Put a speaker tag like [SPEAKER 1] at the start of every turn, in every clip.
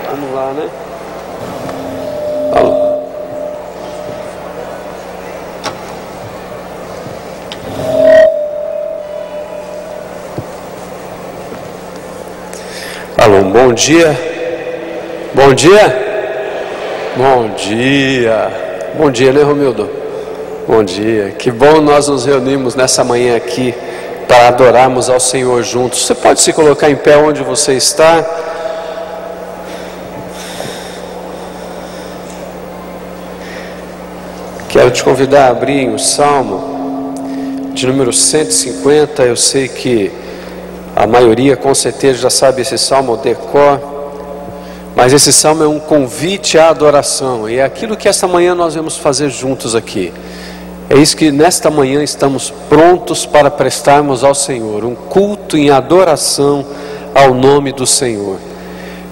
[SPEAKER 1] Vamos lá, né? Alô, bom dia. Bom dia. Bom dia. Bom dia, né, Romildo? Bom dia. Que bom nós nos reunimos nessa manhã aqui para adorarmos ao Senhor juntos. Você pode se colocar em pé onde você está? Quero te convidar a abrir o Salmo de número 150. Eu sei que a maioria com certeza já sabe esse Salmo ao decor, mas esse Salmo é um convite à adoração, e é aquilo que esta manhã nós vamos fazer juntos aqui. É isso que nesta manhã estamos prontos para prestarmos ao Senhor, um culto em adoração ao nome do Senhor.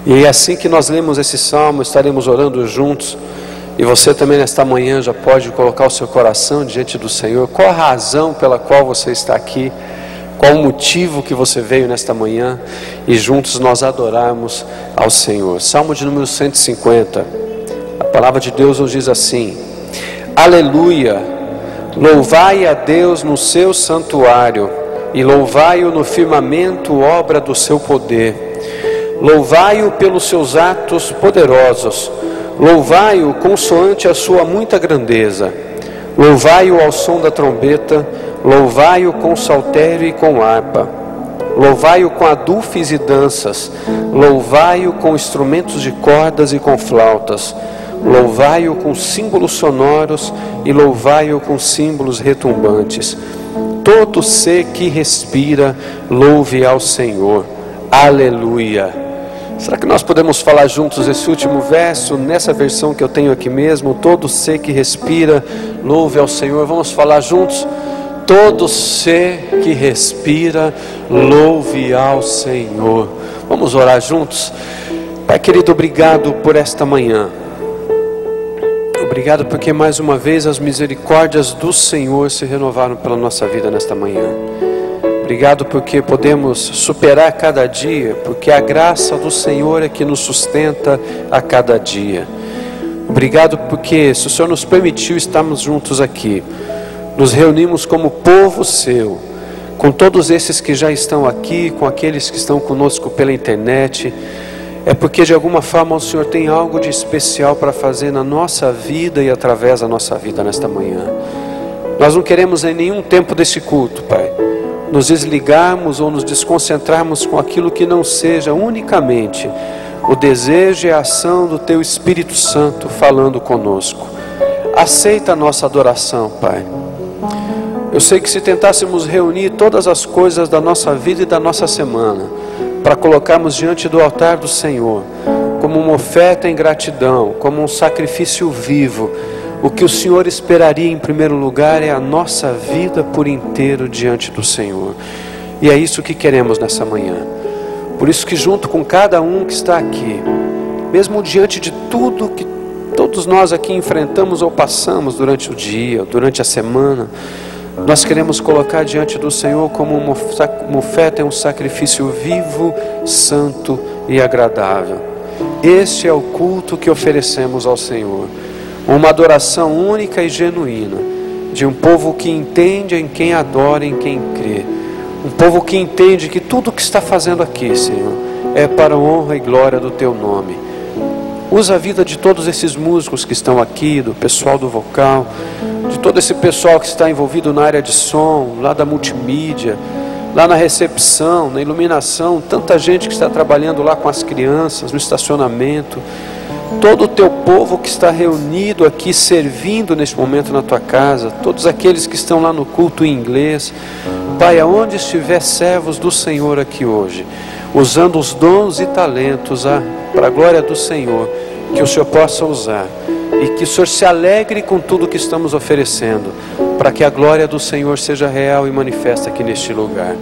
[SPEAKER 1] E é assim que nós lemos esse Salmo, estaremos orando juntos. E você também nesta manhã já pode colocar o seu coração diante do Senhor. Qual a razão pela qual você está aqui? Qual o motivo que você veio nesta manhã? E juntos nós adorarmos ao Senhor. Salmo de número 150. A palavra de Deus nos diz assim: Aleluia! Louvai a Deus no seu santuário, e louvai-o no firmamento, obra do seu poder. Louvai-o pelos seus atos poderosos. Louvai-o consoante a sua muita grandeza. Louvai-o ao som da trombeta. Louvai-o com saltério e com harpa. Louvai-o com adufes e danças. Louvai-o com instrumentos de cordas e com flautas. Louvai-o com símbolos sonoros e louvai-o com símbolos retumbantes. Todo ser que respira, louve ao Senhor. Aleluia! Será que nós podemos falar juntos esse último verso, nessa versão que eu tenho aqui mesmo? Todo ser que respira, louve ao Senhor. Vamos falar juntos? Todo ser que respira, louve ao Senhor. Vamos orar juntos? Pai querido, obrigado por esta manhã. Obrigado porque mais uma vez as misericórdias do Senhor se renovaram pela nossa vida nesta manhã. Obrigado porque podemos superar cada dia, porque a graça do Senhor é que nos sustenta a cada dia. Obrigado porque, se o Senhor nos permitiu estarmos juntos aqui, nos reunimos como povo seu, com todos esses que já estão aqui, com aqueles que estão conosco pela internet, é porque de alguma forma o Senhor tem algo de especial para fazer na nossa vida e através da nossa vida nesta manhã. Nós não queremos em nenhum tempo desse culto, Pai, nos desligarmos ou nos desconcentrarmos com aquilo que não seja unicamente o desejo e a ação do Teu Espírito Santo falando conosco. Aceita a nossa adoração, Pai. Eu sei que se tentássemos reunir todas as coisas da nossa vida e da nossa semana para colocarmos diante do altar do Senhor, como uma oferta em gratidão, como um sacrifício vivo, o que o Senhor esperaria em primeiro lugar é a nossa vida por inteiro diante do Senhor. E é isso que queremos nessa manhã. Por isso que junto com cada um que está aqui, mesmo diante de tudo que todos nós aqui enfrentamos ou passamos durante o dia, durante a semana, nós queremos colocar diante do Senhor como uma oferta e um sacrifício vivo, santo e agradável. Este é o culto que oferecemos ao Senhor. Uma adoração única e genuína, de um povo que entende em quem adora, em quem crê. Um povo que entende que tudo o que está fazendo aqui, Senhor, é para a honra e glória do Teu nome. Usa a vida de todos esses músicos que estão aqui, do pessoal do vocal, de todo esse pessoal que está envolvido na área de som, lá da multimídia, lá na recepção, na iluminação, tanta gente que está trabalhando lá com as crianças, no estacionamento. Todo o Teu povo que está reunido aqui, servindo neste momento na Tua casa, todos aqueles que estão lá no culto em inglês, Pai, aonde estiver servos do Senhor aqui hoje, usando os dons e talentos para a glória do Senhor, que o Senhor possa usar, e que o Senhor se alegre com tudo que estamos oferecendo, para que a glória do Senhor seja real e manifesta aqui neste lugar.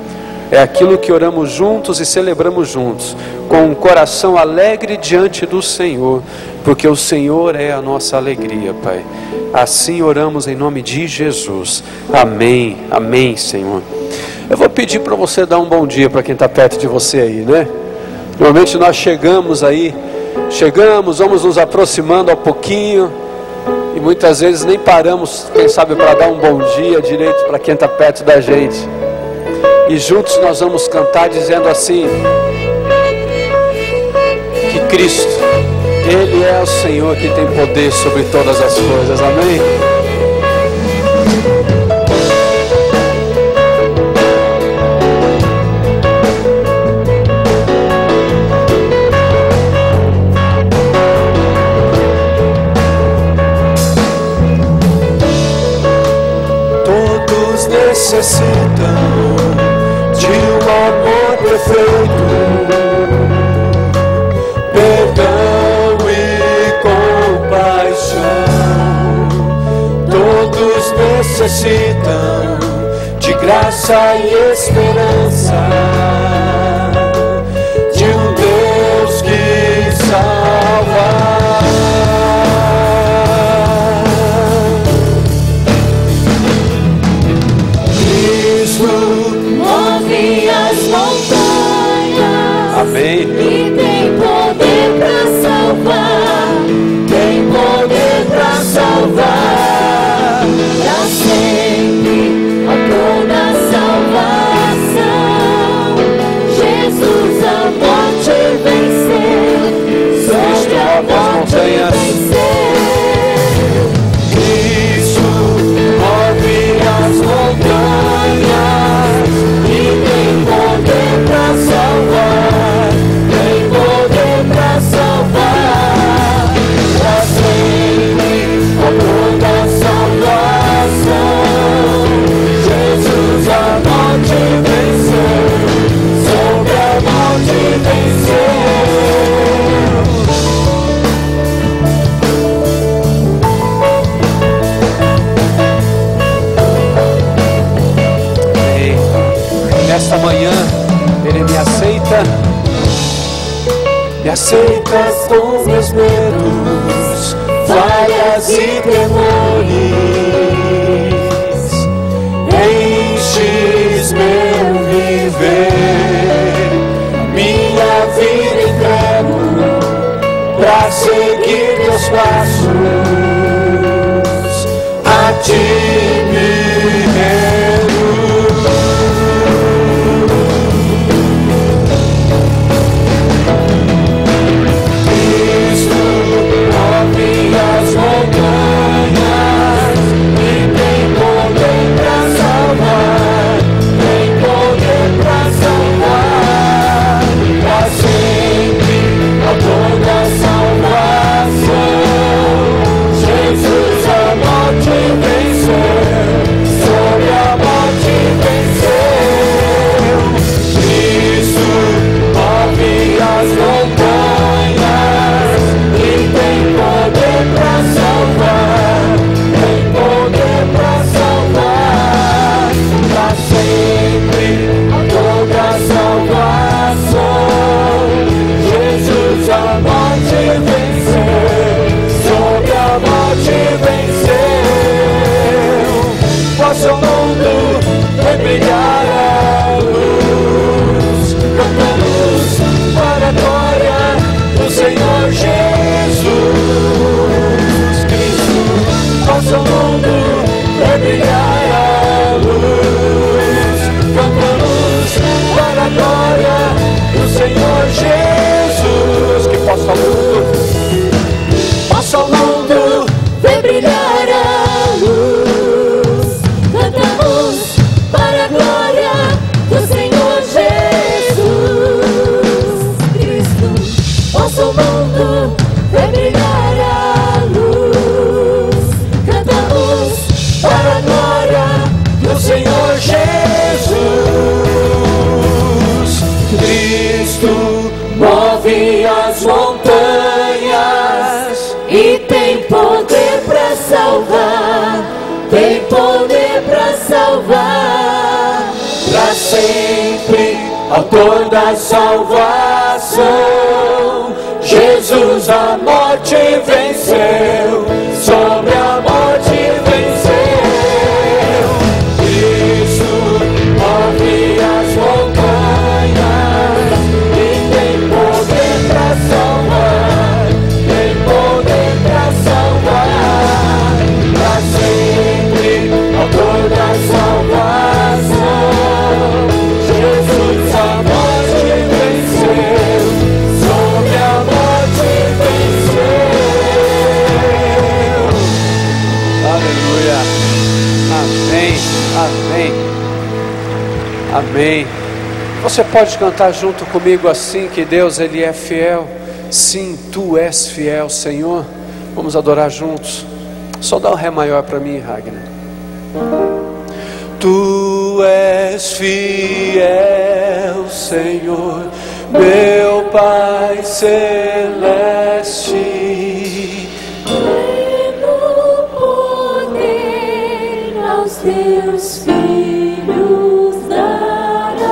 [SPEAKER 1] É aquilo que oramos juntos e celebramos juntos, com um coração alegre diante do Senhor, porque o Senhor é a nossa alegria, Pai. Assim oramos em nome de Jesus. Amém, amém, Senhor. Eu vou pedir para você dar um bom dia para quem está perto de você aí, né? Normalmente nós chegamos, vamos nos aproximando ao pouquinho, e muitas vezes nem paramos, quem sabe, para dar um bom dia direito para quem está perto da gente. E juntos nós vamos cantar dizendo assim: que Cristo, Ele é o Senhor que tem poder sobre todas as coisas. Amém?
[SPEAKER 2] Todos necessitam de um amor perfeito, perdão e compaixão. Todos necessitam de graça e esperança, de um Deus que salva.
[SPEAKER 3] Move as montanhas.
[SPEAKER 1] Amém.
[SPEAKER 3] E tem poder para salvar. Tem poder para salvar. Pra sempre, autor da salvação. Jesus a morte venceu. Sobre a morte venceu.
[SPEAKER 2] Cristo move as montanhas e tem poder pra salvar, tem poder pra salvar, pra sempre, autor da salvação. Jesus a morte venceu, sobre a morte venceu.
[SPEAKER 1] Nesta manhã Ele me aceita
[SPEAKER 2] Com meus medos, falhas e temores, enches meu viver, minha vida entrego pra seguir teus passos, a ti me rendo. As montanhas e tem poder pra salvar, tem poder pra salvar, pra sempre, autor da salvação. Jesus a morte venceu, sobre a morte venceu. Cristo move as montanhas e tem poder pra salvar, tem poder pra salvar, pra sempre, autor da salvação. Jesus a morte venceu, sobre a morte venceu. Possa o mundo brilhar a luz, cantamos para a glória do Senhor Jesus. Possa o mundo brilhar a luz, cantamos para a glória do Senhor Jesus. Que possa o mundo
[SPEAKER 3] Brilhar a luz, cantamos para a glória do Senhor Jesus Cristo. Possa o mundo ver brilhar a luz, cantamos para a glória
[SPEAKER 2] do Senhor Jesus Cristo. Move as montanhas
[SPEAKER 3] e tem poder para salvar, tem poder para salvar,
[SPEAKER 2] pra sempre, autor da salvação. Jesus a morte venceu, sobre a morte venceu. Cristo move as montanhas e tem poder
[SPEAKER 1] Amém. Você pode cantar junto comigo assim, que Deus, Ele é fiel. Sim, Tu és fiel, Senhor. Vamos adorar juntos. Só dá um Ré maior para mim, Ragnar. Tu és fiel, Senhor, meu Pai celeste.
[SPEAKER 3] Pleno poder aos teus filhos darás.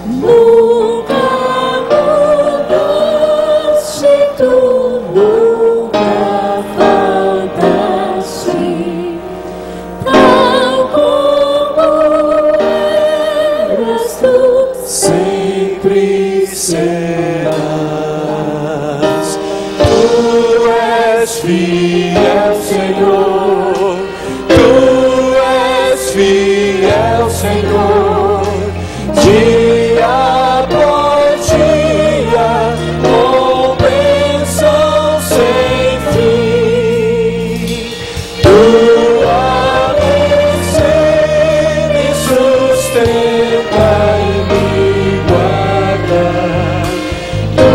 [SPEAKER 3] Nunca mudaste, tu nunca faltaste. Tal como eras tu,
[SPEAKER 1] Sempre serás. Tu és fiel, Senhor. Tu és fiel, Senhor. Dia após dia, com bênção sem fim. Tua bênção me sustenta e me guarda. Tu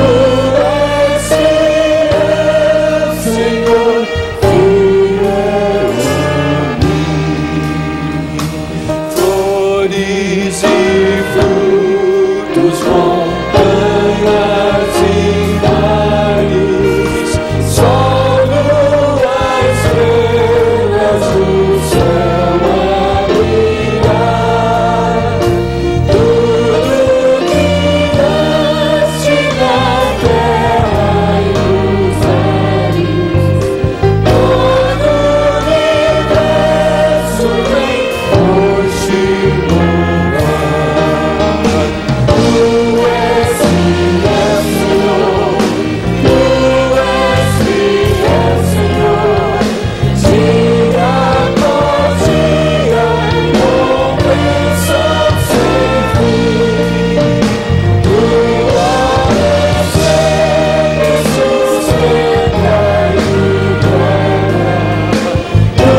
[SPEAKER 1] és fiel, Senhor, fiel a mim. Flores e frutos, montanhas e mares, sol, lua, estrelas do céu a brilhar. Tudo que nasce na terra e nos ares, todo o universo vem hoje louvar. Tu és fiel, Senhor. Tu és fiel, Senhor. Dia após dia, com bênção sem fim. Tua bênção me sustenta e me guarda. Tu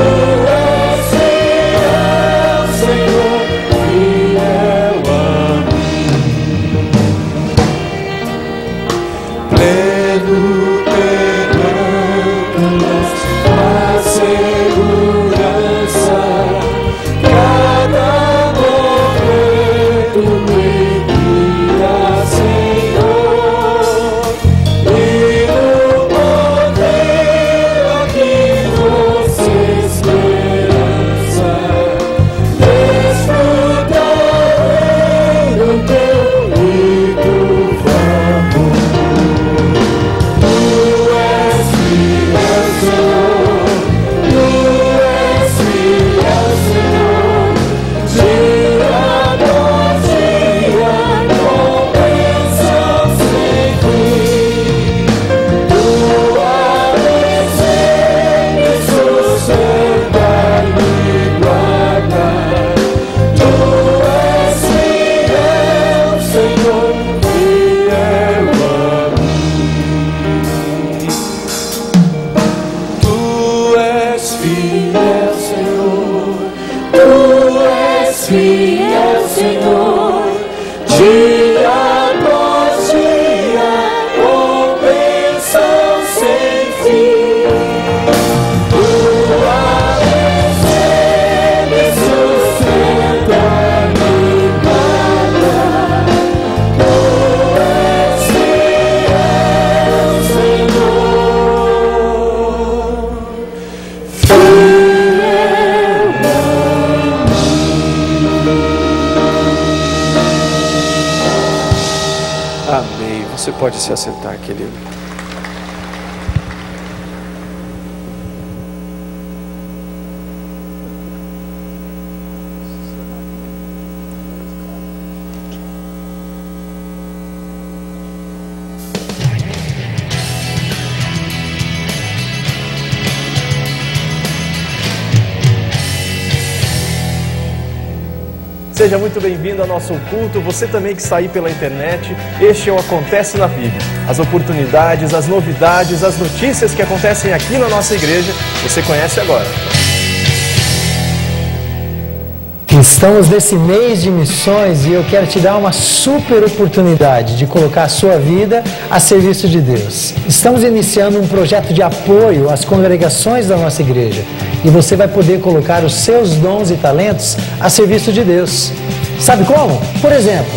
[SPEAKER 1] és fiel, Senhor, fiel a mim. Pleno perdão, a segurança, cada momento envia, Senhor, e no poder que você esperança, desfrutarei do teu lindo favor. Tu és fiel, Senhor. Tu és fiel, Senhor. Dia após dia, com bênção sem fim. Tua bênção me sustenta e me guarda. Tu és fiel, Senhor, fiel a mim. Tu és fiel, Senhor. Tu és fiel, Senhor. Dia após dia, com bênção sem fim. Tua bênção me sustenta e me guarda. Tu és fiel, Senhor, fiel a mim. Amém. Você pode se assentar, querido.
[SPEAKER 4] Seja muito bem-vindo ao nosso culto. Você também que está aí pela internet, este é o Acontece na PIB. As oportunidades, as novidades, as notícias que acontecem aqui na nossa igreja, você conhece agora.
[SPEAKER 5] Estamos nesse mês de missões e eu quero te dar uma super oportunidade de colocar a sua vida a serviço de Deus. Estamos iniciando um projeto de apoio às congregações da nossa igreja e você vai poder colocar os seus dons e talentos a serviço de Deus. Sabe como? Por exemplo,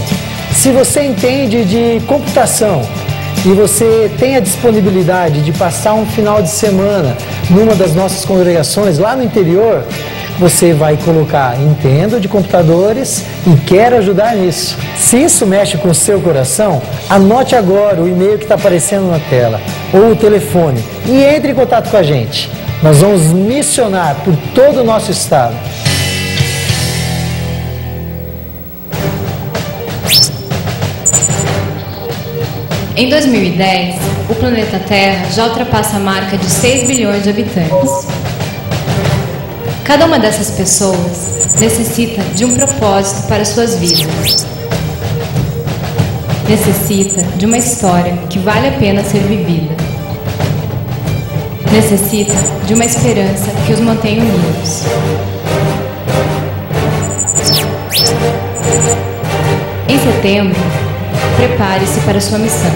[SPEAKER 5] se você entende de computação e você tem a disponibilidade de passar um final de semana numa das nossas congregações lá no interior, você vai colocar entendo de computadores e quero ajudar nisso. Se isso mexe com o seu coração, anote agora o e-mail que está aparecendo na tela ou o telefone e entre em contato com a gente. Nós vamos missionar por todo o nosso estado.
[SPEAKER 6] Em 2010, o planeta Terra já ultrapassa a marca de 6 bilhões de habitantes. Cada uma dessas pessoas necessita de um propósito para suas vidas. Necessita de uma história que vale a pena ser vivida. Necessita de uma esperança que os mantenha unidos. Em setembro, prepare-se para sua missão.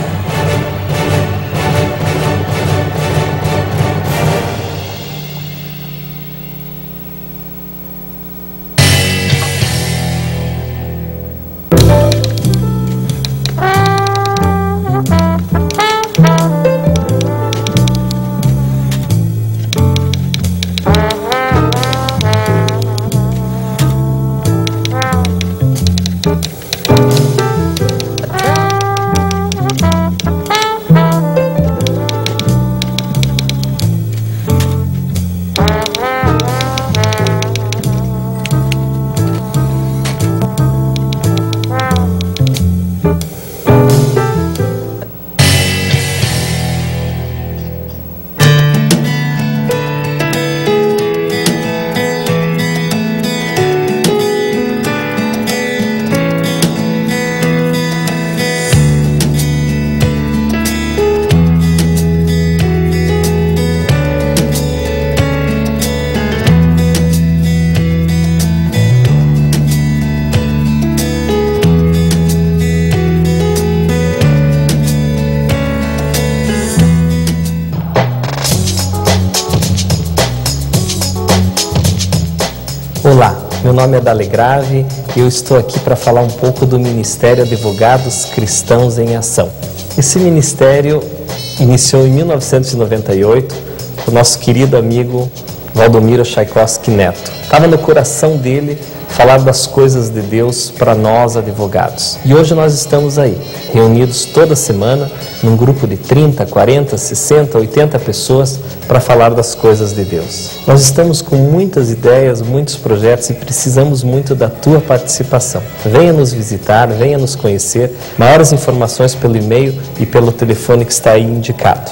[SPEAKER 7] Olá, meu nome é Dale Grave e eu estou aqui para falar um pouco do Ministério Advogados Cristãos em Ação. Esse ministério iniciou em 1998 com o nosso querido amigo Valdomiro Tchaikovsky Neto. Estava no coração dele falar das coisas de Deus para nós advogados. E hoje nós estamos aí, reunidos toda semana, num grupo de 30, 40, 60, 80 pessoas para falar das coisas de Deus. Nós estamos com muitas ideias, muitos projetos e precisamos muito da tua participação. Venha nos visitar, venha nos conhecer. Maiores informações pelo e-mail e pelo telefone que está aí indicado.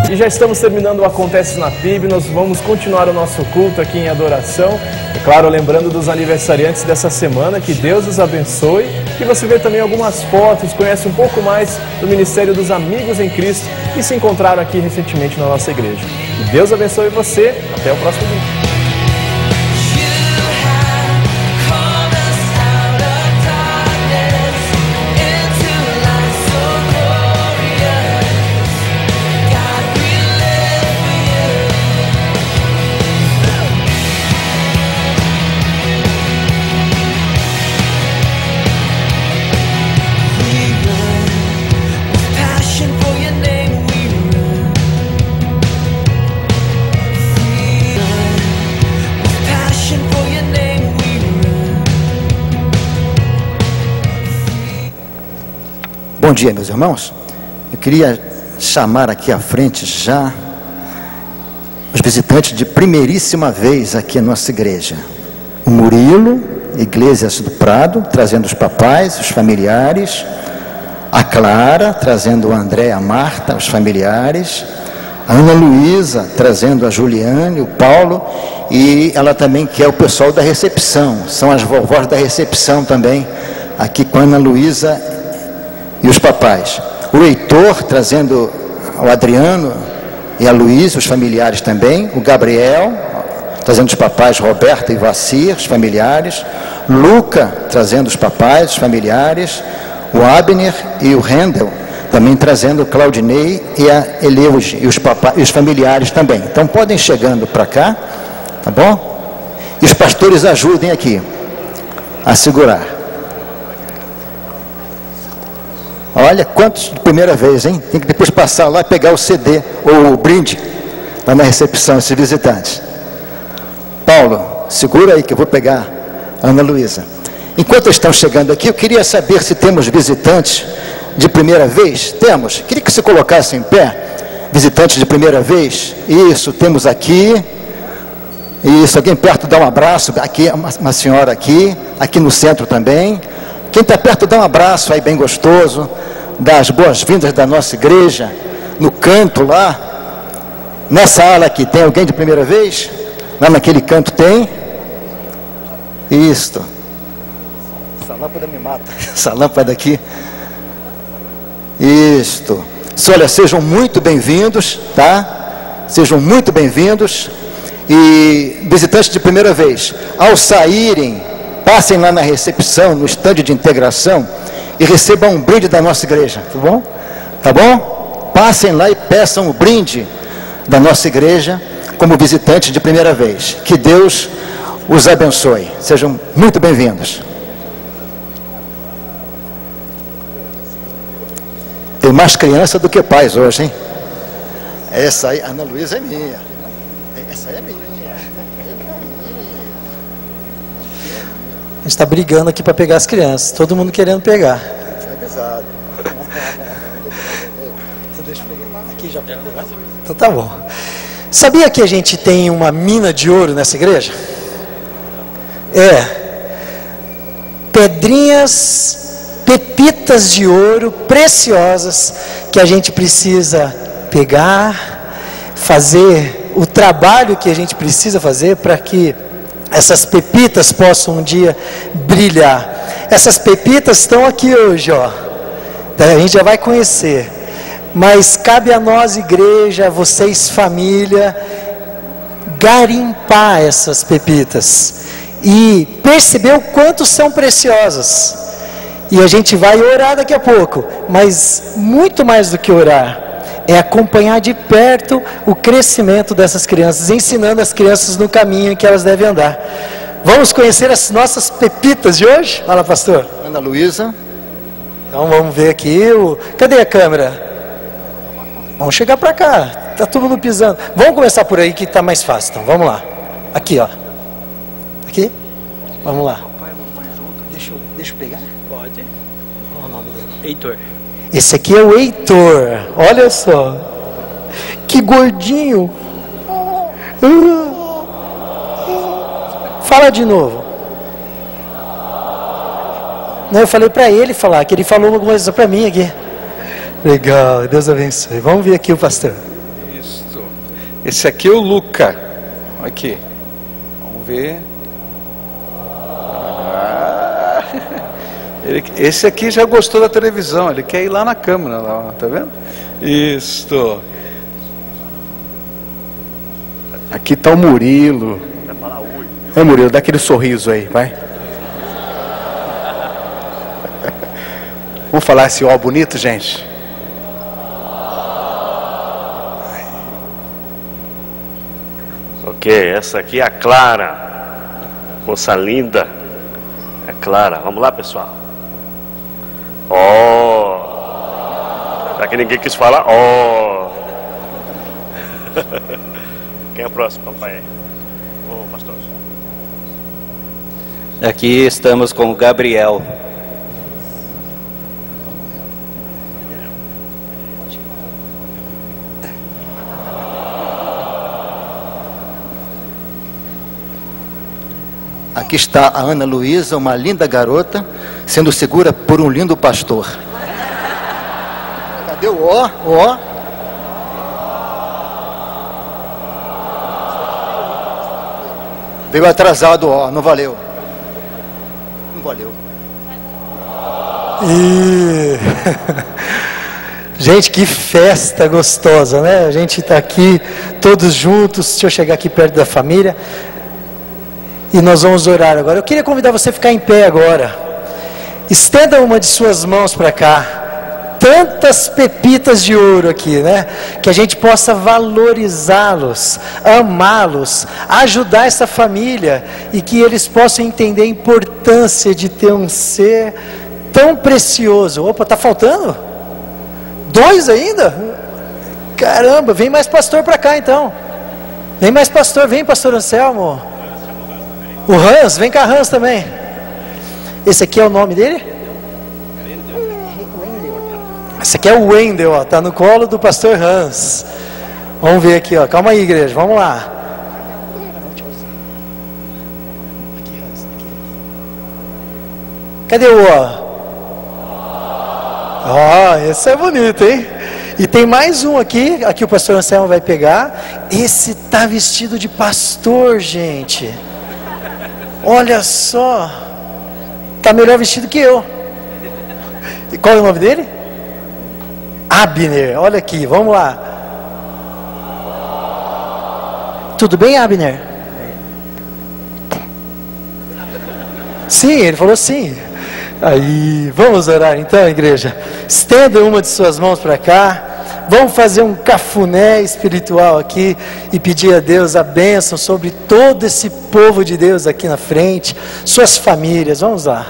[SPEAKER 4] E já estamos terminando o Acontece na PIB, nós vamos continuar o nosso culto aqui em adoração. É claro, lembrando dos aniversariantes dessa semana, que Deus os abençoe. E você vê também algumas fotos, conhece um pouco mais do Ministério dos Amigos em Cristo que se encontraram aqui recentemente na nossa igreja. E Deus abençoe você, até o próximo vídeo.
[SPEAKER 8] Bom dia, meus irmãos. Eu queria chamar aqui à frente já os visitantes de primeiríssima vez aqui na nossa igreja. O Murilo, Iglesias do Prado, trazendo os papais, os familiares. A Clara, trazendo o André, a Marta, os familiares. A Ana Luísa, trazendo a Juliane, o Paulo. E ela também quer o pessoal da recepção. São as vovós da recepção também, aqui com a Ana Luísa e os papais. O Heitor trazendo o Adriano e a Luísa, os familiares também. O Gabriel trazendo os papais, Roberta e Vacir, os familiares. Luca trazendo os papais, os familiares. O Abner e o Rendel também trazendo o Claudinei e a Eleuge e os familiares também. Então podem chegando para cá, tá bom? E os pastores ajudem aqui a segurar. Olha quantos de primeira vez, hein? Tem que depois passar lá e pegar o CD ou o brinde lá na recepção, esses visitantes. Paulo, segura aí que eu vou pegar a Ana Luísa. Enquanto eles estão chegando aqui, eu queria saber se temos visitantes de primeira vez. Temos. Queria que você colocasse em pé. Visitantes de primeira vez. Isso, temos aqui. Isso, alguém perto dá um abraço. Aqui, uma senhora aqui. Aqui no centro também. Quem está perto dá um abraço aí bem gostoso. Dá as boas-vindas da nossa igreja. No canto lá. Nessa ala aqui, tem alguém de primeira vez? Lá naquele canto tem. Isso. Essa lâmpada me mata. Essa lâmpada aqui. Isto. Olha, sejam muito bem-vindos, tá? Sejam muito bem-vindos. E visitantes de primeira vez, ao saírem, passem lá na recepção, no estande de integração e recebam um brinde da nossa igreja, tá bom? Tá bom? Passem lá e peçam o brinde da nossa igreja como visitantes de primeira vez. Que Deus os abençoe. Sejam muito bem-vindos. Tem mais criança do que pais hoje, hein? Essa aí, Ana Luísa é minha. Essa aí é minha.
[SPEAKER 5] A gente está brigando aqui para pegar as crianças. Todo mundo querendo pegar.
[SPEAKER 8] É avisado.
[SPEAKER 5] Você deixa eu pegar aqui já pega. Então tá bom. Sabia que a gente tem uma mina de ouro nessa igreja? Pedrinhas, pepitas de ouro preciosas que a gente precisa pegar, fazer o trabalho que a gente precisa fazer para que essas pepitas possam um dia brilhar. Essas pepitas estão aqui hoje, ó. A gente já vai conhecer. Mas cabe a nós, igreja, vocês, família, garimpar essas pepitas e perceber o quanto são preciosas. E a gente vai orar daqui a pouco, mas muito mais do que orar, é acompanhar de perto o crescimento dessas crianças, ensinando as crianças no caminho que elas devem andar. Vamos conhecer as nossas pepitas de hoje? Fala, pastor.
[SPEAKER 8] Ana Luísa.
[SPEAKER 5] Então vamos ver aqui. Cadê a câmera? Vamos chegar para cá. Tá todo mundo pisando. Vamos começar por aí que está mais fácil. Então vamos lá. Aqui, ó. Aqui. Vamos lá. Deixa eu pegar?
[SPEAKER 9] Pode.
[SPEAKER 5] Qual é o nome dele?
[SPEAKER 9] Heitor.
[SPEAKER 5] Esse aqui é o Heitor. Olha só. Que gordinho. Fala de novo. Não, eu falei para ele falar, que ele falou alguma coisa para mim aqui. Legal, Deus abençoe. Vamos ver aqui o pastor.
[SPEAKER 1] Isso. Esse aqui é o Luca. Aqui. Vamos ver. Esse aqui já gostou da televisão. Ele quer ir lá na câmera, lá, tá vendo? Isso. Aqui está o Murilo. É, Murilo, dá aquele sorriso aí, vai. Vamos falar esse ó bonito, gente?
[SPEAKER 9] Ok, essa aqui é a Clara. Moça linda. É Clara. Vamos lá, pessoal. Já que ninguém quis falar. Quem é o próximo, papai? Ô, pastor.
[SPEAKER 10] Aqui estamos com o Gabriel.
[SPEAKER 8] Aqui está a Ana Luísa, uma linda garota, sendo segura por um lindo pastor. Cadê o ó? Veio atrasado, ó, não valeu. Não valeu.
[SPEAKER 5] E gente, que festa gostosa, né? A gente está aqui todos juntos. Deixa eu chegar aqui perto da família e nós vamos orar agora. Eu queria convidar você a ficar em pé agora. Estenda uma de suas mãos para cá. Tantas pepitas de ouro aqui, né? Que a gente possa valorizá-los, amá-los, ajudar essa família e que eles possam entender a importância de ter um ser tão precioso. Opa, tá faltando? 2 ainda? Caramba, vem mais pastor para cá então. Vem mais pastor, vem pastor Anselmo. O Hans, vem cá Hans também. Esse aqui é o nome dele? Esse aqui é o Wendel, ó, tá no colo do pastor Hans. Vamos ver aqui, ó. Calma aí, igreja, vamos lá. Cadê o ó? Ó, esse é bonito, hein? E tem mais um aqui o pastor Anselmo vai pegar. Esse tá vestido de pastor, gente. Olha só. Tá melhor vestido que eu. E qual é o nome dele? Abner, olha aqui, vamos lá. Tudo bem, Abner? Sim, ele falou sim. Aí, vamos orar então, igreja. Estenda uma de suas mãos para cá. Vamos fazer um cafuné espiritual aqui e pedir a Deus a bênção sobre todo esse povo de Deus aqui na frente, suas famílias. Vamos lá.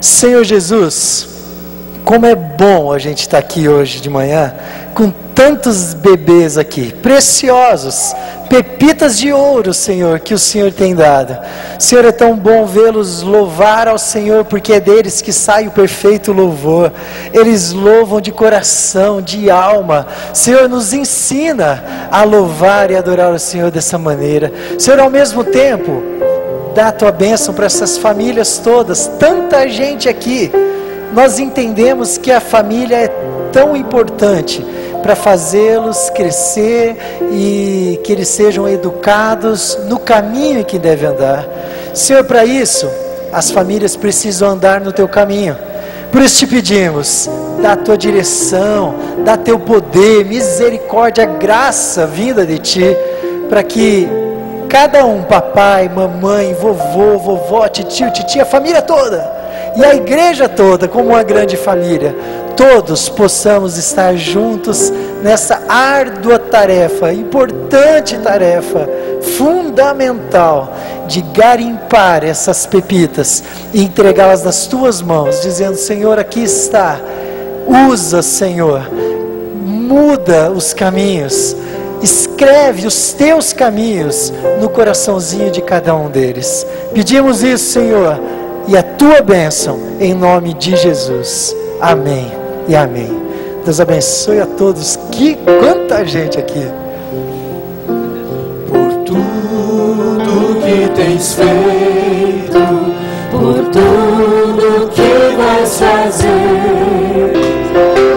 [SPEAKER 5] Senhor Jesus, como é bom a gente estar aqui hoje de manhã com tantos bebês aqui, preciosos, pepitas de ouro, Senhor, que o Senhor tem dado. Senhor, é tão bom vê-los louvar ao Senhor, porque é deles que sai o perfeito louvor. Eles louvam de coração, de alma. Senhor, nos ensina a louvar e adorar o Senhor dessa maneira. Senhor, ao mesmo tempo, dá a tua bênção para essas famílias todas, tanta gente aqui. Nós entendemos que a família é tão importante para fazê-los crescer e que eles sejam educados no caminho em que devem andar. Senhor, para isso, as famílias precisam andar no teu caminho. Por isso te pedimos, dá a tua direção, dá teu poder, misericórdia, graça vinda de ti, para que cada um, papai, mamãe, vovô, vovó, titio, titia, a família toda, e a igreja toda, como uma grande família, todos possamos estar juntos nessa árdua tarefa, importante tarefa, fundamental, de garimpar essas pepitas e entregá-las nas tuas mãos, dizendo: Senhor, aqui está, usa, Senhor, muda os caminhos, escreve os teus caminhos no coraçãozinho de cada um deles. Pedimos isso, Senhor, e a tua bênção, em nome de Jesus. Amém e amém. Deus abençoe a todos. Quanta gente aqui.
[SPEAKER 2] Por tudo que tens feito, por tudo que vais fazer,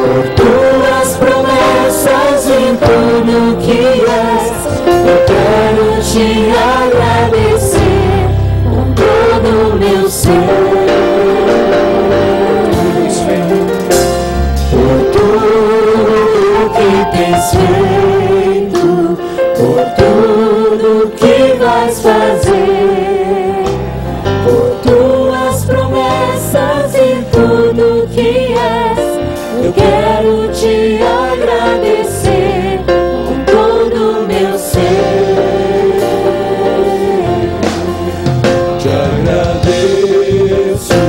[SPEAKER 2] por tuas promessas em tudo que és, eu quero te agradecer com todo o meu ser. Tens feito, por tudo que vais fazer, por tuas promessas e tudo que és, eu quero te agradecer com todo o meu ser. Te agradeço, meu ser.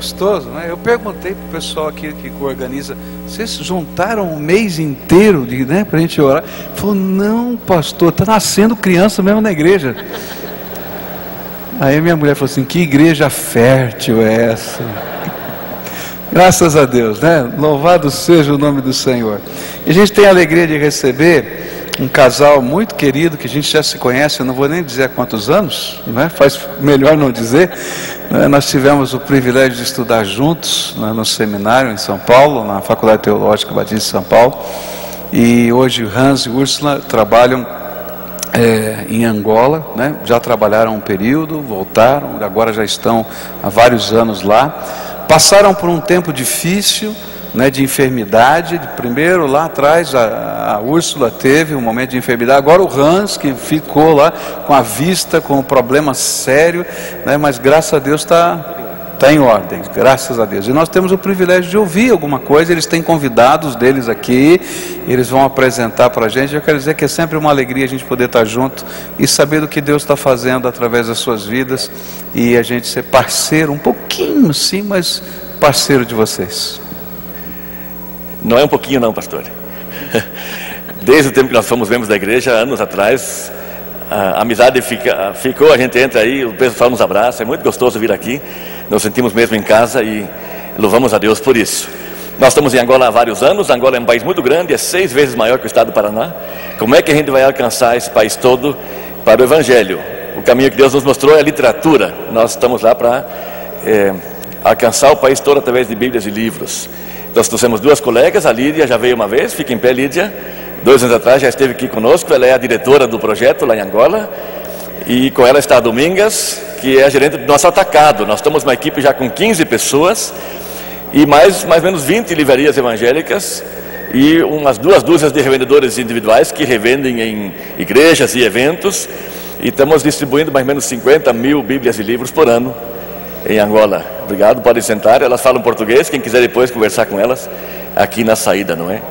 [SPEAKER 11] gostoso, né? Eu perguntei para o pessoal aqui que organiza, vocês juntaram um mês inteiro para a gente orar? Falou, não, pastor, está nascendo criança mesmo na igreja. Aí minha mulher falou assim, que igreja fértil é essa? Graças a Deus, né? Louvado seja o nome do Senhor. E a gente tem a alegria de receber um casal muito querido, que a gente já se conhece, eu não vou nem dizer há quantos anos, né? Faz melhor não dizer, né? Nós tivemos o privilégio de estudar juntos, né, no seminário em São Paulo, na Faculdade Teológica Batista de São Paulo, e hoje Hans e Úrsula trabalham em Angola, né? Já trabalharam um período, voltaram, agora já estão há vários anos lá, passaram por um tempo difícil, né, de enfermidade. Primeiro lá atrás a Úrsula teve um momento de enfermidade, agora o Hans, que ficou lá com a vista, com um problema sério, né, mas graças a Deus está em ordem, graças a Deus. E nós temos o privilégio de ouvir alguma coisa, eles têm convidados deles aqui, eles vão apresentar para a gente. Eu quero dizer que é sempre uma alegria a gente poder estar junto e saber do que Deus está fazendo através das suas vidas, e a gente ser parceiro, um pouquinho sim, mas parceiro de vocês.
[SPEAKER 12] Não é um pouquinho não, pastor. Desde o tempo que nós fomos membros da igreja, anos atrás, a amizade ficou, a gente entra aí, o pessoal nos abraça, é muito gostoso vir aqui, nos sentimos mesmo em casa e louvamos a Deus por isso. Nós estamos em Angola há vários anos, Angola é um país muito grande, é 6 vezes maior que o estado do Paraná. Como é que a gente vai alcançar esse país todo para o Evangelho? O caminho que Deus nos mostrou é a literatura. Nós estamos lá para alcançar o país todo através de Bíblias e livros. Nós trouxemos 2 colegas, a Lídia já veio uma vez, fica em pé, Lídia, 2 anos atrás já esteve aqui conosco, ela é a diretora do projeto lá em Angola, e com ela está a Domingas, que é a gerente do nosso atacado. Nós estamos uma equipe já com 15 pessoas, e mais ou menos 20 livrarias evangélicas, e umas 2 dúzias de revendedores individuais que revendem em igrejas e eventos, e estamos distribuindo mais ou menos 50 mil Bíblias e livros por ano em Angola. Obrigado, podem sentar, elas falam português, quem quiser depois conversar com elas aqui na saída, não é?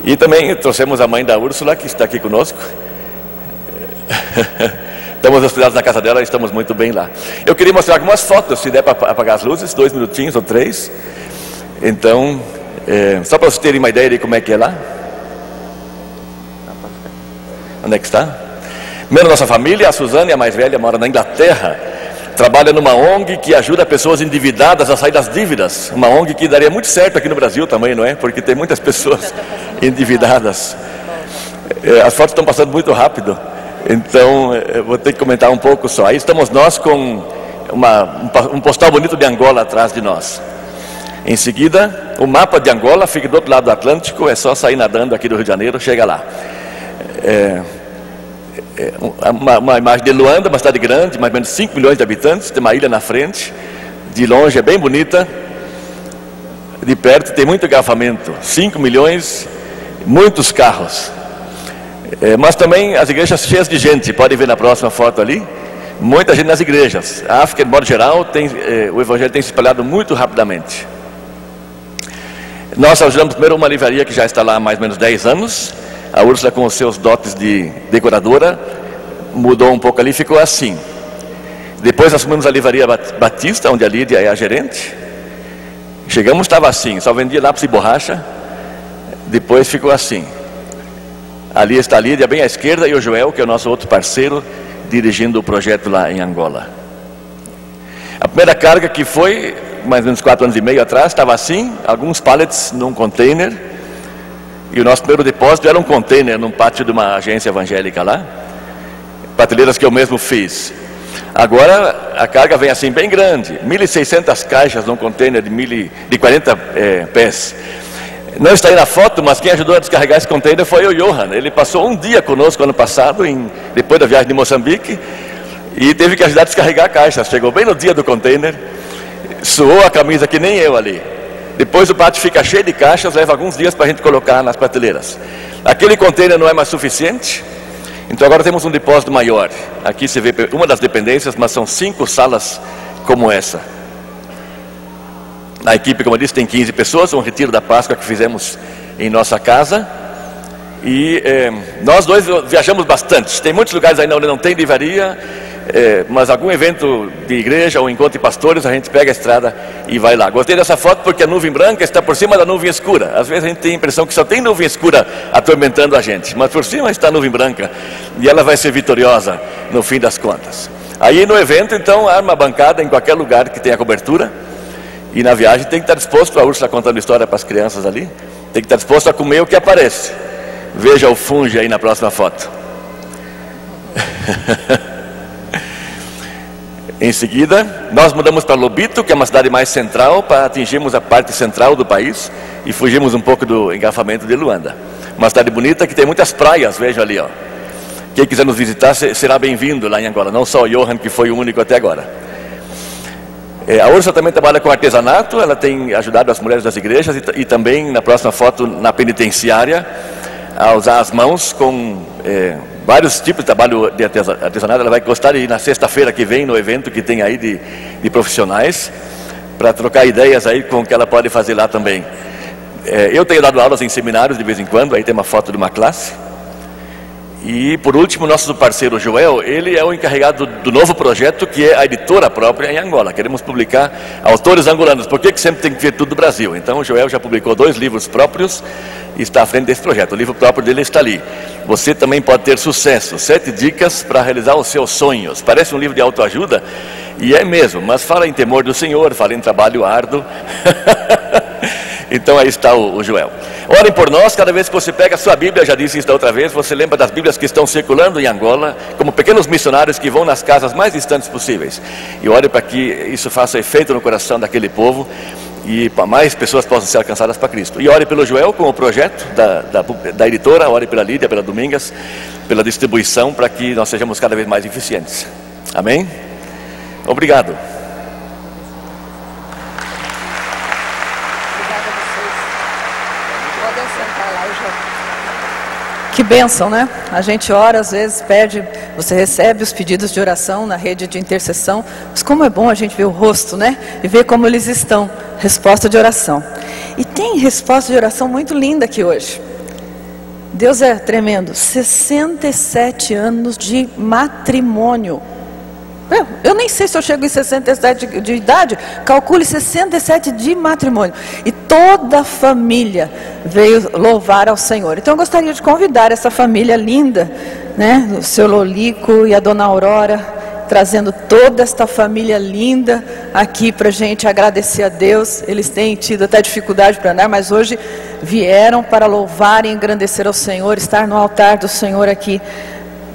[SPEAKER 12] E também trouxemos a mãe da Úrsula, que está aqui conosco. Estamos hospedados na casa dela e estamos muito bem lá. Eu queria mostrar algumas fotos, se der para apagar as luzes, 2 minutinhos ou 3. Então, só para vocês terem uma ideia de como é que é lá. Onde é que está? Primeiro, nossa família, a Suzane, a mais velha, mora na Inglaterra. Trabalha numa ONG que ajuda pessoas endividadas a sair das dívidas. Uma ONG que daria muito certo aqui no Brasil também, não é? Porque tem muitas pessoas endividadas. As fotos estão passando muito rápido, então eu vou ter que comentar um pouco só. Aí estamos nós com um postal bonito de Angola atrás de nós. Em seguida, o mapa de Angola fica do outro lado do Atlântico, é só sair nadando aqui do Rio de Janeiro, chega lá. Uma imagem de Luanda, uma cidade grande, mais ou menos 5 milhões de habitantes, tem uma ilha na frente, de longe é bem bonita, de perto tem muito engarrafamento, 5 milhões, muitos carros, mas também as igrejas cheias de gente, podem ver na próxima foto ali, muita gente nas igrejas. A África, de modo geral, o Evangelho tem se espalhado muito rapidamente. Nós ajudamos primeiro uma livraria que já está lá há mais ou menos 10 anos, a Úrsula, com os seus dotes de decoradora, mudou um pouco ali, ficou assim. Depois assumimos a livraria Batista, onde a Lídia é a gerente. Chegamos, estava assim, só vendia lápis e borracha. Depois ficou assim. Ali está a Lídia, bem à esquerda, e o Joel, que é o nosso outro parceiro, dirigindo o projeto lá em Angola. A primeira carga, que foi mais ou menos 4 anos e meio atrás, estava assim, alguns pallets num container. E o nosso primeiro depósito era um container num pátio de uma agência evangélica lá. Prateleiras que eu mesmo fiz. Agora a carga vem assim bem grande, 1.600 caixas num container de 40 pés. Não está aí na foto, mas quem ajudou a descarregar esse container foi o Johan. Ele passou um dia conosco ano passado, depois da viagem de Moçambique, e teve que ajudar a descarregar caixas. Chegou bem no dia do container, suou a camisa que nem eu ali. Depois o pátio fica cheio de caixas, leva alguns dias para a gente colocar nas prateleiras. Aquele container não é mais suficiente, então agora temos um depósito maior. Aqui você vê uma das dependências, mas são 5 salas como essa. A equipe, como eu disse, tem 15 pessoas, um retiro da Páscoa que fizemos em nossa casa. E nós dois viajamos bastante. Tem muitos lugares ainda onde não tem livraria, mas algum evento de igreja ou encontro de pastores, a gente pega a estrada e vai lá. Gostei dessa foto porque a nuvem branca está por cima da nuvem escura. Às vezes a gente tem a impressão que só tem nuvem escura atormentando a gente, mas por cima está a nuvem branca e ela vai ser vitoriosa no fim das contas. Aí no evento, então, arma a bancada em qualquer lugar que tenha cobertura, e na viagem tem que estar disposto, a Úrsula contando história para as crianças ali, tem que estar disposto a comer o que aparece. Veja o funge aí na próxima foto. Em seguida, nós mudamos para Lobito, que é uma cidade mais central, para atingirmos a parte central do país e fugirmos um pouco do engarrafamento de Luanda. Uma cidade bonita que tem muitas praias, veja ali, ó. Quem quiser nos visitar será bem-vindo lá em Angola, não só o Johan, que foi o único até agora. A Úrsula também trabalha com artesanato, ela tem ajudado as mulheres das igrejas e também, na próxima foto, na penitenciária, a usar as mãos com vários tipos de trabalho de artesanato. Ela vai gostar de ir na sexta-feira que vem, no evento que tem aí de profissionais, para trocar ideias aí com o que ela pode fazer lá também. Eu tenho dado aulas em seminários de vez em quando, aí tem uma foto de uma classe. E por último, nosso parceiro Joel, ele é o encarregado do novo projeto, que é a editora própria em Angola. Queremos publicar autores angolanos. Por que sempre tem que vir tudo do Brasil? Então o Joel já publicou 2 livros próprios e está à frente desse projeto. O livro próprio dele está ali. Você também pode ter sucesso. 7 dicas para realizar os seus sonhos. Parece um livro de autoajuda, e é mesmo, mas fala em temor do Senhor, fala em trabalho árduo. Então aí está o Joel. Orem por nós, cada vez que você pega a sua Bíblia, já disse isso da outra vez, você lembra das Bíblias que estão circulando em Angola, como pequenos missionários que vão nas casas mais distantes possíveis. E ore para que isso faça efeito no coração daquele povo e para mais pessoas possam ser alcançadas para Cristo. E ore pelo Joel com o projeto da editora, ore pela Lídia, pela Domingas, pela distribuição, para que nós sejamos cada vez mais eficientes. Amém? Obrigado.
[SPEAKER 13] Que bênção, né? A gente ora, às vezes pede, você recebe os pedidos de oração na rede de intercessão, mas como é bom a gente ver o rosto, né? E ver como eles estão, resposta de oração. E tem resposta de oração muito linda aqui hoje. Deus é tremendo, 67 anos de matrimônio. Eu nem sei se eu chego em 67 de idade, calcule 67 de matrimônio. E toda a família veio louvar ao Senhor. Então eu gostaria de convidar essa família linda, né? O seu Lolico e a dona Aurora, trazendo toda esta família linda aqui para a gente agradecer a Deus. Eles têm tido até dificuldade para andar, mas hoje vieram para louvar e engrandecer ao Senhor, estar no altar do Senhor aqui,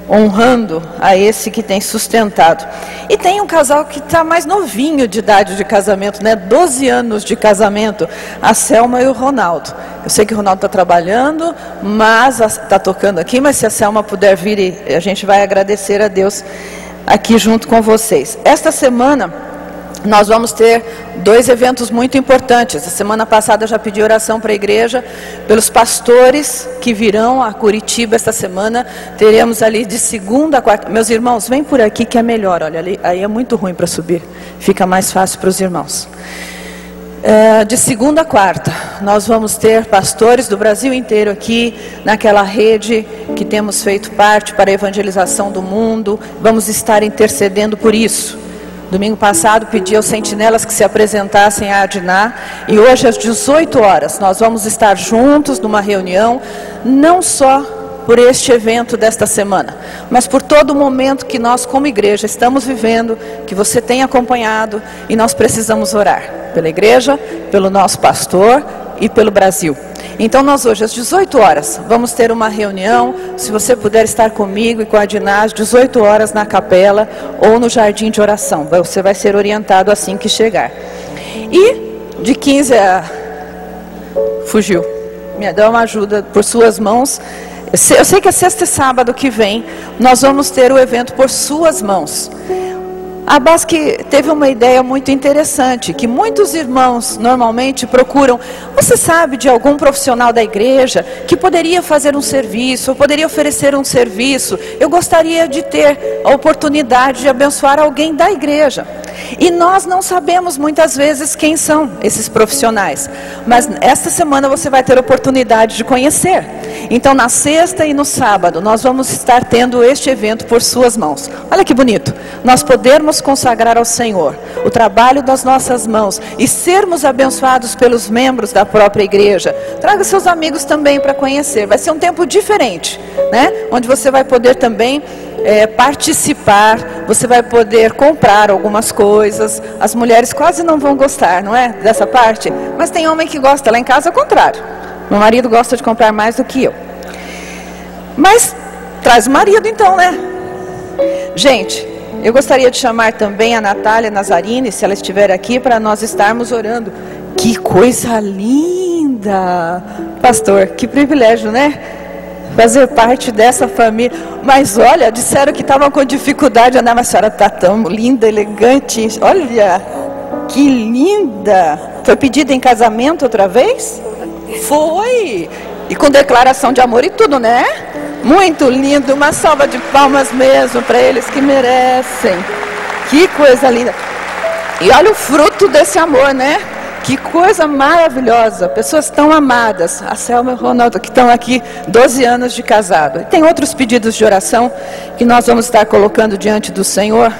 [SPEAKER 13] honrando a esse que tem sustentado. E tem um casal que está mais novinho de idade de casamento, né? 12 anos de casamento, a Selma e o Ronaldo. Eu sei que o Ronaldo está trabalhando, mas está tocando aqui, mas se a Selma puder vir, a gente vai agradecer a Deus aqui junto com vocês. Esta semana nós vamos ter 2 eventos muito importantes. A semana passada eu já pedi oração para a igreja, pelos pastores que virão a Curitiba esta semana. Teremos ali de segunda a quarta. Meus irmãos, vem por aqui que é melhor. Olha, ali, aí é muito ruim para subir. Fica mais fácil para os irmãos. De segunda a quarta, nós vamos ter pastores do Brasil inteiro aqui, naquela rede que temos feito parte para a evangelização do mundo. Vamos estar intercedendo por isso. Domingo passado pedi aos sentinelas que se apresentassem a Adiná, e hoje às 18 horas nós vamos estar juntos numa reunião, não só por este evento desta semana, mas por todo o momento que nós como igreja estamos vivendo, que você tem acompanhado, e nós precisamos orar pela igreja, pelo nosso pastor e pelo Brasil. Então nós hoje às 18 horas vamos ter uma reunião. Se você puder estar comigo e com a Adiná às 18 horas na capela ou no jardim de oração, você vai ser orientado assim que chegar. E de 15 a... fugiu, me dá uma ajuda por suas mãos. Eu sei que é sexta e sábado que vem nós vamos ter o evento por suas mãos. A Basque teve uma ideia muito interessante, que muitos irmãos normalmente procuram, você sabe de algum profissional da igreja que poderia fazer um serviço, ou poderia oferecer um serviço, eu gostaria de ter a oportunidade de abençoar alguém da igreja. E nós não sabemos muitas vezes quem são esses profissionais, mas esta semana você vai ter a oportunidade de conhecer. Então na sexta e no sábado nós vamos estar tendo este evento por suas mãos. Olha que bonito, nós podermos consagrar ao Senhor o trabalho das nossas mãos e sermos abençoados pelos membros da própria igreja. Traga seus amigos também para conhecer, vai ser um tempo diferente, né? Onde você vai poder também participar, você vai poder comprar algumas coisas. As mulheres quase não vão gostar, não é? Dessa parte, mas tem homem que gosta. Lá em casa é o contrário, meu marido gosta de comprar mais do que eu. Mas traz o marido então, né? Gente, eu gostaria de chamar também a Natália Nazarini, se ela estiver aqui, para nós estarmos orando. Que coisa linda! Pastor, que privilégio, né? Fazer parte dessa família. Mas olha, disseram que estavam com dificuldade de andar, mas a senhora está tão linda, elegante. Olha, que linda! Foi pedida em casamento outra vez? Foi! E com declaração de amor e tudo, né? Muito lindo, uma salva de palmas mesmo para eles que merecem. Que coisa linda! E olha o fruto desse amor, né? Que coisa maravilhosa, pessoas tão amadas, a Selma e o Ronaldo que estão aqui, 12 anos de casado. E tem outros pedidos de oração que nós vamos estar colocando diante do Senhor.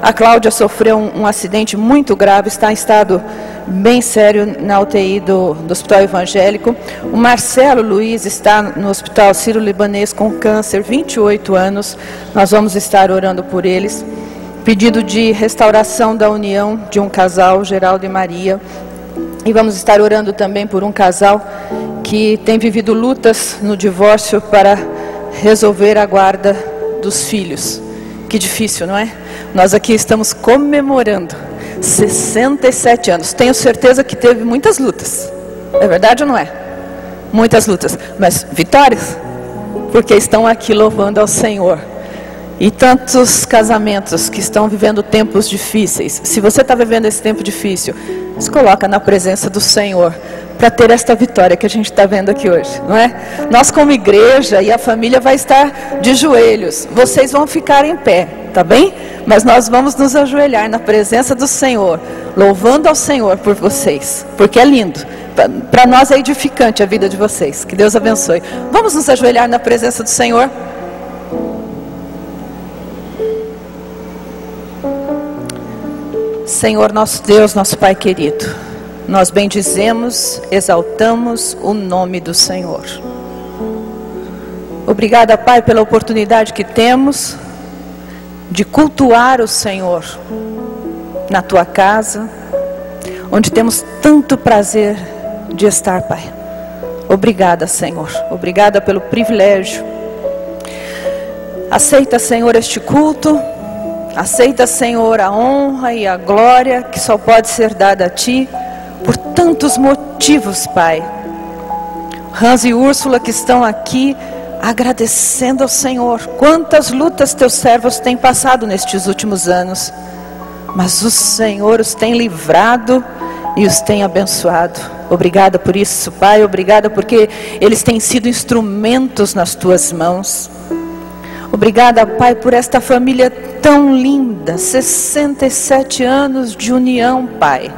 [SPEAKER 13] A Cláudia sofreu um acidente muito grave, está em estado bem sério na UTI do Hospital Evangélico. O Marcelo Luiz está no Hospital Sírio-Libanês com câncer, 28 anos, nós vamos estar orando por eles. Pedido de restauração da união de um casal, Geraldo e Maria. E vamos estar orando também por um casal que tem vivido lutas no divórcio para resolver a guarda dos filhos. Que difícil, não é? Nós aqui estamos comemorando 67 anos. Tenho certeza que teve muitas lutas. É verdade ou não é? Muitas lutas. Mas vitórias? Porque estão aqui louvando ao Senhor. E tantos casamentos que estão vivendo tempos difíceis. Se você está vivendo esse tempo difícil, se coloca na presença do Senhor para ter esta vitória que a gente está vendo aqui hoje, não é? Nós como igreja e a família vai estar de joelhos. Vocês vão ficar em pé, tá bem? Mas nós vamos nos ajoelhar na presença do Senhor, louvando ao Senhor por vocês, porque é lindo. Para nós é edificante a vida de vocês. Que Deus abençoe. Vamos nos ajoelhar na presença do Senhor. Senhor nosso Deus, nosso Pai querido, nós bendizemos, exaltamos o nome do Senhor. Obrigada, Pai, pela oportunidade que temos de cultuar o Senhor na Tua casa, onde temos tanto prazer de estar, Pai. Obrigada, Senhor, obrigada pelo privilégio. Aceita, Senhor, este culto. Aceita, Senhor, a honra e a glória que só pode ser dada a Ti, por tantos motivos, Pai. Hans e Úrsula que estão aqui, agradecendo ao Senhor. Quantas lutas Teus servos têm passado nestes últimos anos, mas o Senhor os tem livrado e os tem abençoado. Obrigada por isso, Pai, obrigada porque eles têm sido instrumentos nas Tuas mãos. Obrigada, Pai, por esta família tão linda, 67 anos de união, Pai.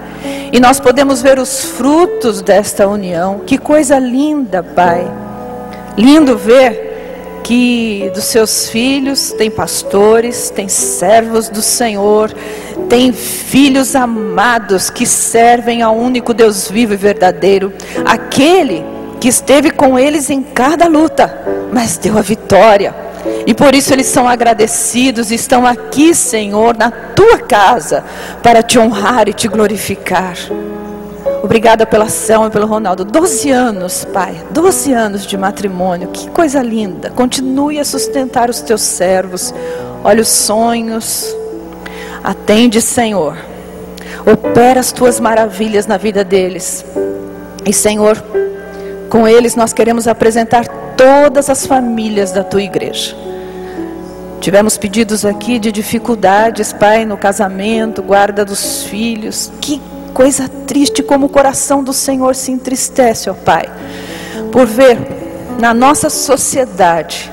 [SPEAKER 13] E nós podemos ver os frutos desta união. Que coisa linda, Pai. Lindo ver que dos seus filhos tem pastores, tem servos do Senhor, tem filhos amados que servem ao único Deus vivo e verdadeiro, aquele que esteve com eles em cada luta, mas deu a vitória. E por isso eles são agradecidos e estão aqui, Senhor, na Tua casa, para Te honrar e Te glorificar. Obrigada pela Selma e pelo Ronaldo. 12 anos, Pai, 12 anos de matrimônio, que coisa linda. Continue a sustentar os Teus servos. Olha os sonhos. Atende, Senhor. Opera as Tuas maravilhas na vida deles. E, Senhor, com eles nós queremos apresentar todas as famílias da Tua igreja. Tivemos pedidos aqui de dificuldades, Pai, no casamento, guarda dos filhos. Que coisa triste como o coração do Senhor se entristece, ó Pai, por ver na nossa sociedade,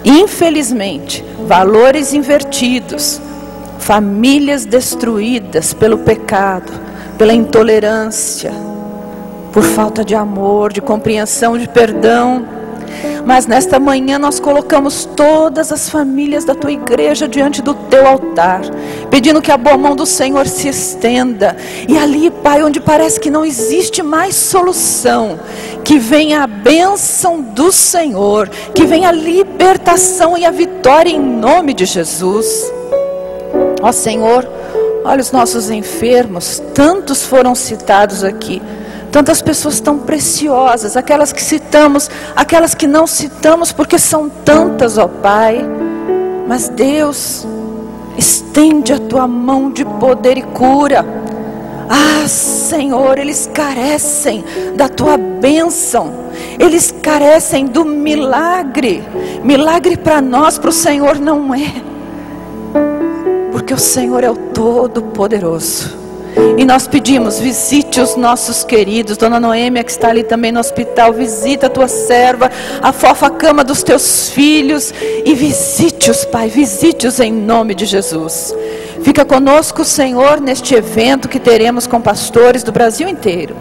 [SPEAKER 13] infelizmente, valores invertidos, famílias destruídas pelo pecado, pela intolerância, por falta de amor, de compreensão, de perdão. mas nesta manhã nós colocamos todas as famílias da tua igreja diante do teu altar, pedindo que a boa mão do Senhor se estenda, e ali, Pai, onde parece que não existe mais solução, que venha a bênção do Senhor, que venha a libertação e a vitória em nome de Jesus. Ó Senhor, olha os nossos enfermos, tantos foram citados aqui, tantas pessoas tão preciosas, aquelas que citamos, aquelas que não citamos, porque são tantas, ó Pai. Mas Deus, estende a tua mão de poder e cura. Ah, Senhor, eles carecem da tua bênção, eles carecem do milagre. Milagre para nós, para o Senhor não é, porque o Senhor é o Todo-Poderoso. E nós pedimos, visite os nossos queridos, Dona Noêmia que está ali também no hospital, visita a tua serva, afofa a cama dos teus filhos e visite-os, Pai, visite-os em nome de Jesus. Fica conosco, Senhor, neste evento que teremos com pastores do Brasil inteiro.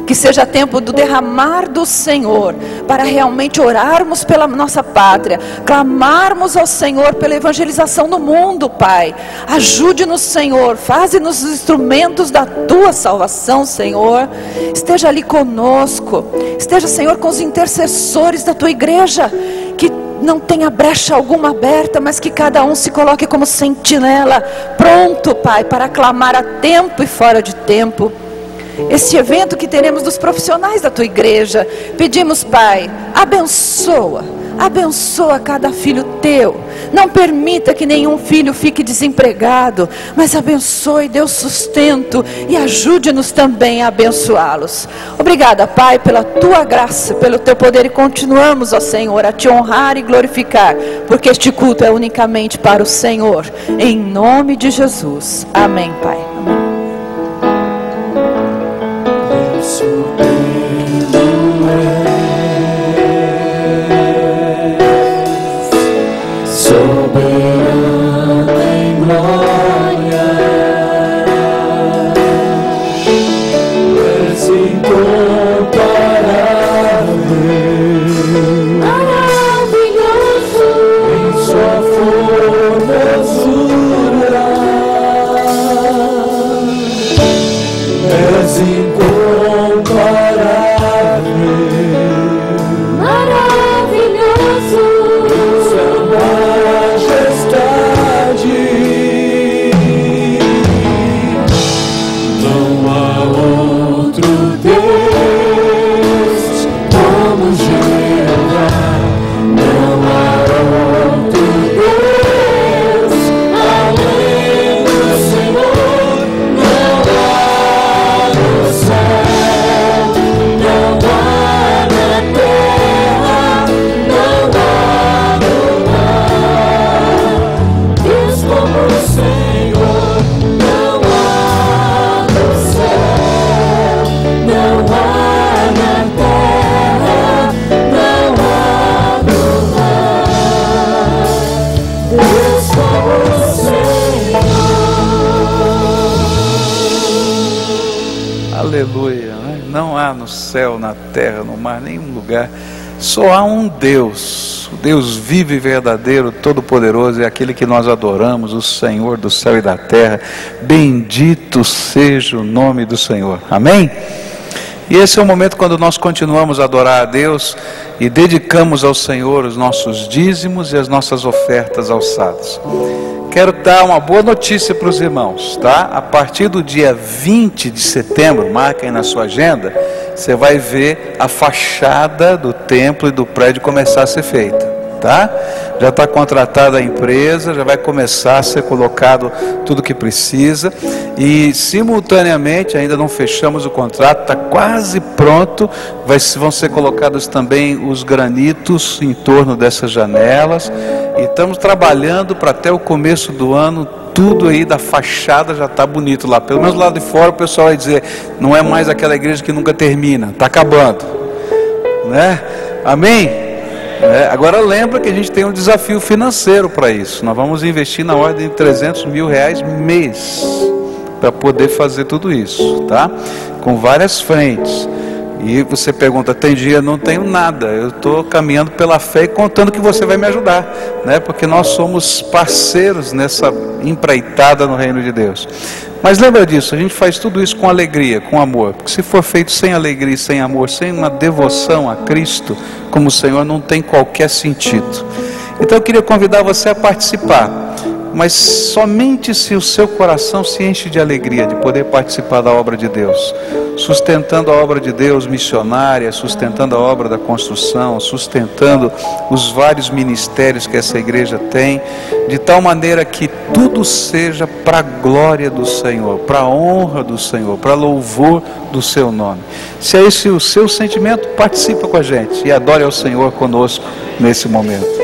[SPEAKER 13] Que seja tempo do derramar do Senhor, para realmente orarmos pela nossa pátria, clamarmos ao Senhor pela evangelização do mundo, Pai. Ajude-nos, Senhor, faze-nos instrumentos da tua salvação, Senhor. Esteja ali conosco, esteja, Senhor, com os intercessores da tua igreja, que não tenha brecha alguma aberta, mas que cada um se coloque como sentinela, pronto, Pai, para clamar a tempo e fora de tempo. Este evento que teremos dos profissionais da tua igreja, pedimos, Pai, abençoa cada filho teu, não permita que nenhum filho fique desempregado, mas abençoe, dê o sustento e ajude-nos também a abençoá-los. Obrigada, Pai, pela tua graça, pelo teu poder, e continuamos, ó Senhor, a te honrar e glorificar, porque este culto é unicamente para o Senhor, em nome de Jesus, amém, Pai, amém.
[SPEAKER 2] Soberano em glória, és incomparável, maravilhoso em sua formosura, és incomparável, maravilhoso em sua majestade. Não há outro Deus como Jeová, não há outro Deus além do Senhor, não há no céu, não há na terra, não há no mar. Deus como o Senhor, não há no céu, não há na terra, não há no mar. Deus como o Senhor.
[SPEAKER 11] Aleluia, né? Não há no céu, na terra, no mar, nenhum lugar. Só há um Deus, o Deus vivo e verdadeiro, todo-poderoso, é aquele que nós adoramos, o Senhor do céu e da terra. Bendito seja o nome do Senhor, amém? E esse é o momento quando nós continuamos a adorar a Deus e dedicamos ao Senhor os nossos dízimos e as nossas ofertas alçadas. Quero dar uma boa notícia para os irmãos, tá? A partir do dia 20 de setembro, marca aí na sua agenda, você vai ver a fachada do templo e do prédio começar a ser feita, tá? Já está contratada a empresa, já vai começar a ser colocado tudo que precisa, e simultaneamente, ainda não fechamos o contrato, está quase pronto, vão ser colocados também os granitos em torno dessas janelas, e estamos trabalhando para até o começo do ano, tudo aí da fachada já está bonito lá, pelo menos lá de fora o pessoal vai dizer, não é mais aquela igreja que nunca termina, está acabando, né? Amém? Agora lembra que a gente tem um desafio financeiro para isso. Nós vamos investir na ordem de R$300 mil mês para poder fazer tudo isso, tá? Com várias frentes. E você pergunta, tem dia? Não tenho nada, eu estou caminhando pela fé e contando que você vai me ajudar, né? Porque nós somos parceiros nessa empreitada no reino de Deus. Mas lembra disso, a gente faz tudo isso com alegria, com amor, porque se for feito sem alegria, sem amor, sem uma devoção a Cristo como Senhor, não tem qualquer sentido. Então eu queria convidar você a participar, mas somente se o seu coração se enche de alegria de poder participar da obra de Deus, sustentando a obra de Deus missionária, sustentando a obra da construção, sustentando os vários ministérios que essa igreja tem, de tal maneira que tudo seja para a glória do Senhor, para a honra do Senhor, para louvor do seu nome. Se é esse o seu sentimento, participa com a gente e adore ao Senhor conosco nesse momento.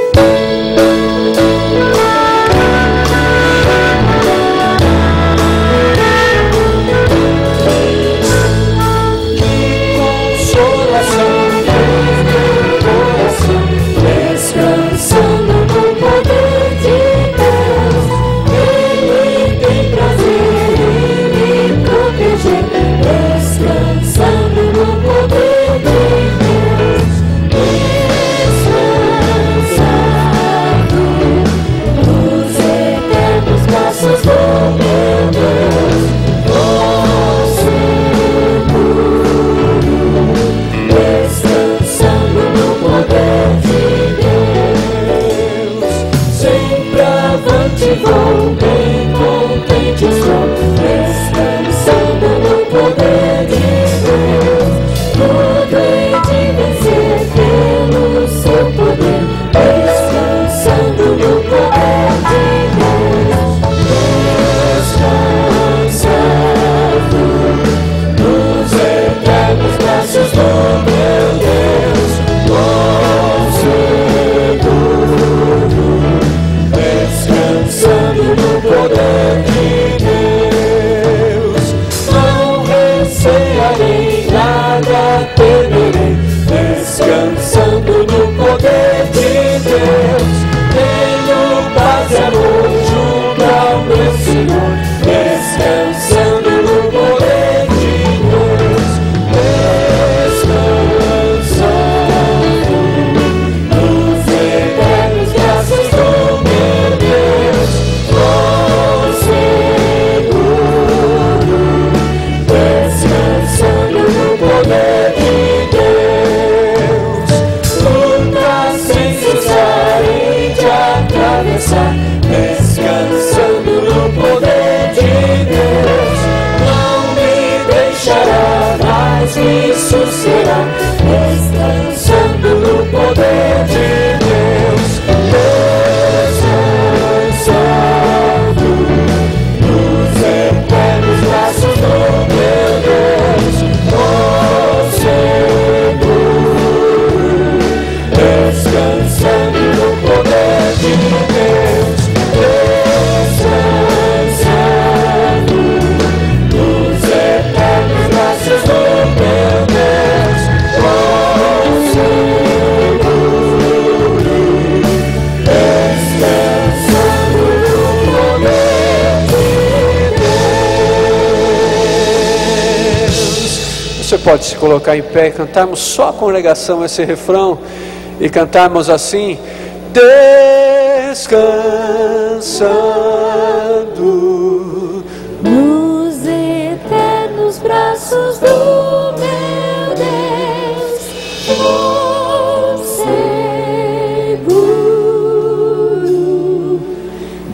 [SPEAKER 1] Pode se colocar em pé e cantarmos só a congregação esse refrão e cantarmos assim: descansando
[SPEAKER 3] nos eternos braços do meu Deus, vou seguro,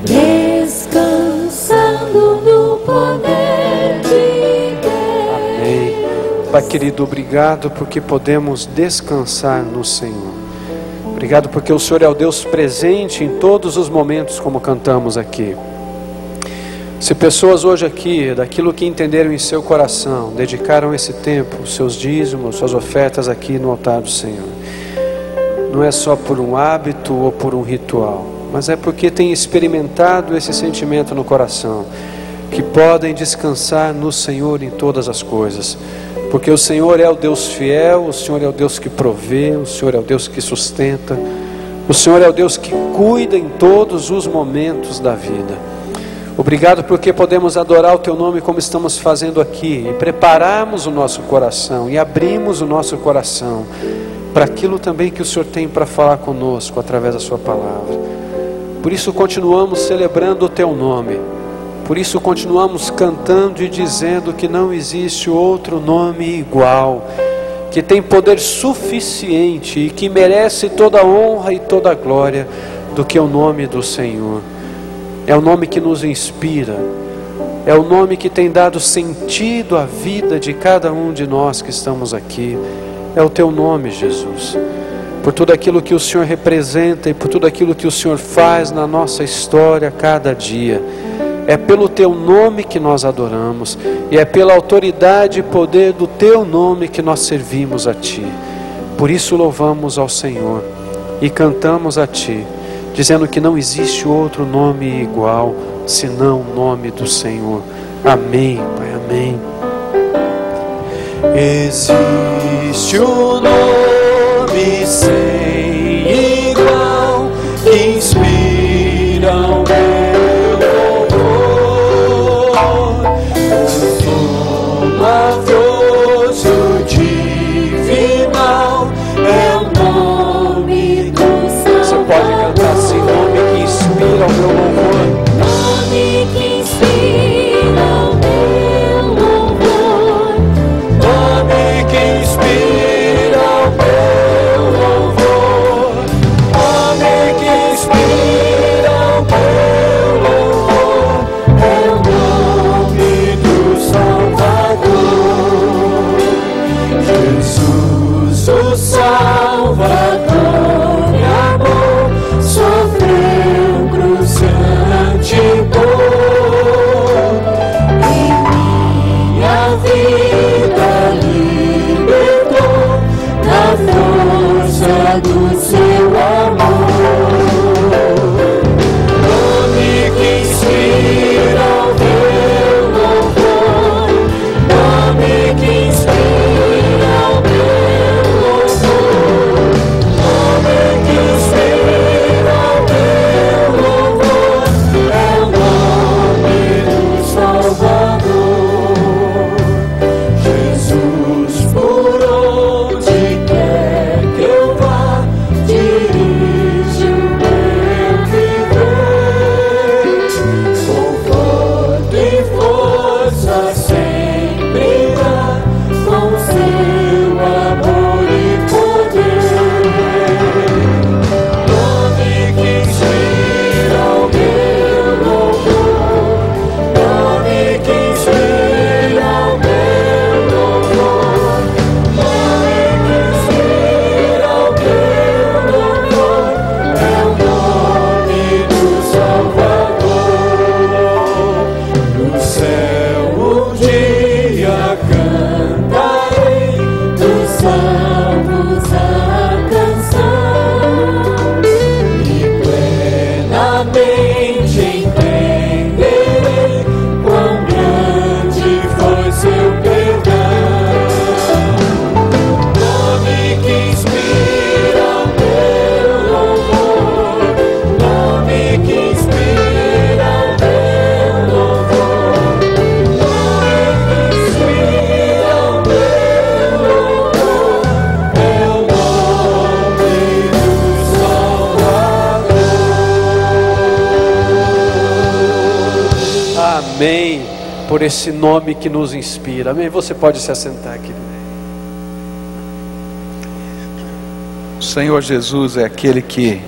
[SPEAKER 3] descansando no poder de Deus.
[SPEAKER 1] Amém. Pai querido, obrigado porque podemos descansar no Senhor. Obrigado porque o Senhor é o Deus presente em todos os momentos, como cantamos aqui. Se pessoas hoje aqui, daquilo que entenderam em seu coração, dedicaram esse tempo, seus dízimos, suas ofertas aqui no altar do Senhor, não é só por um hábito ou por um ritual, mas é porque têm experimentado esse sentimento no coração, que podem descansar no Senhor em todas as coisas, porque o Senhor é o Deus fiel, o Senhor é o Deus que provê, o Senhor é o Deus que sustenta, o Senhor é o Deus que cuida em todos os momentos da vida. Obrigado porque podemos adorar o Teu nome como estamos fazendo aqui, e prepararmos o nosso coração, e abrimos o nosso coração para aquilo também que o Senhor tem para falar conosco através da Sua palavra. Por isso continuamos celebrando o Teu nome, por isso continuamos cantando e dizendo que não existe outro nome igual, que tem poder suficiente e que merece toda a honra e toda a glória do que o nome do Senhor. É o nome que nos inspira, é o nome que tem dado sentido à vida de cada um de nós que estamos aqui. É o Teu nome, Jesus, por tudo aquilo que o Senhor representa e por tudo aquilo que o Senhor faz na nossa história a cada dia. É pelo Teu nome que nós adoramos, e é pela autoridade e poder do Teu nome que nós servimos a Ti. Por isso louvamos ao Senhor e cantamos a Ti, dizendo que não existe outro nome igual, senão o nome do Senhor. Amém, Pai, amém.
[SPEAKER 2] Existe um nome sem igual, que inspira o meu louvor, o maravilhoso divinal, é o nome do Senhor.
[SPEAKER 1] Você pode cantar assim: nome que inspira o meu louvor,
[SPEAKER 3] Nome que inspira o meu louvor,
[SPEAKER 2] nome que inspira o meu louvor, nome que inspira o meu louvor, é o nome do Salvador, Jesus o Salvador e amor, sofreu cruciante dor, e minha vida libertou na força do seu amor. Nome que inspira o meu louvor, nome que inspira o meu louvor, nome que inspira o meu louvor, é o nome do Salvador. Jesus, por onde quer que eu vá, dirige o meu viver, conforto e força sempre dá, com seu amor e poder. Nome que inspira o meu louvor, nome que inspira o meu louvor, nome que inspira o meu louvor, é o nome do Salvador. No céu um dia cantarei dos salmos a canção, e plenamente entenderei quão grande foi seu perdão. Nome que inspira o meu louvor, nome que inspira o meu louvor, nome que inspira o meu louvor, é o nome do Salvador.
[SPEAKER 1] amém, por esse nome que nos inspira. Amém. Você pode se assentar aqui.
[SPEAKER 11] O Senhor Jesus é aquele que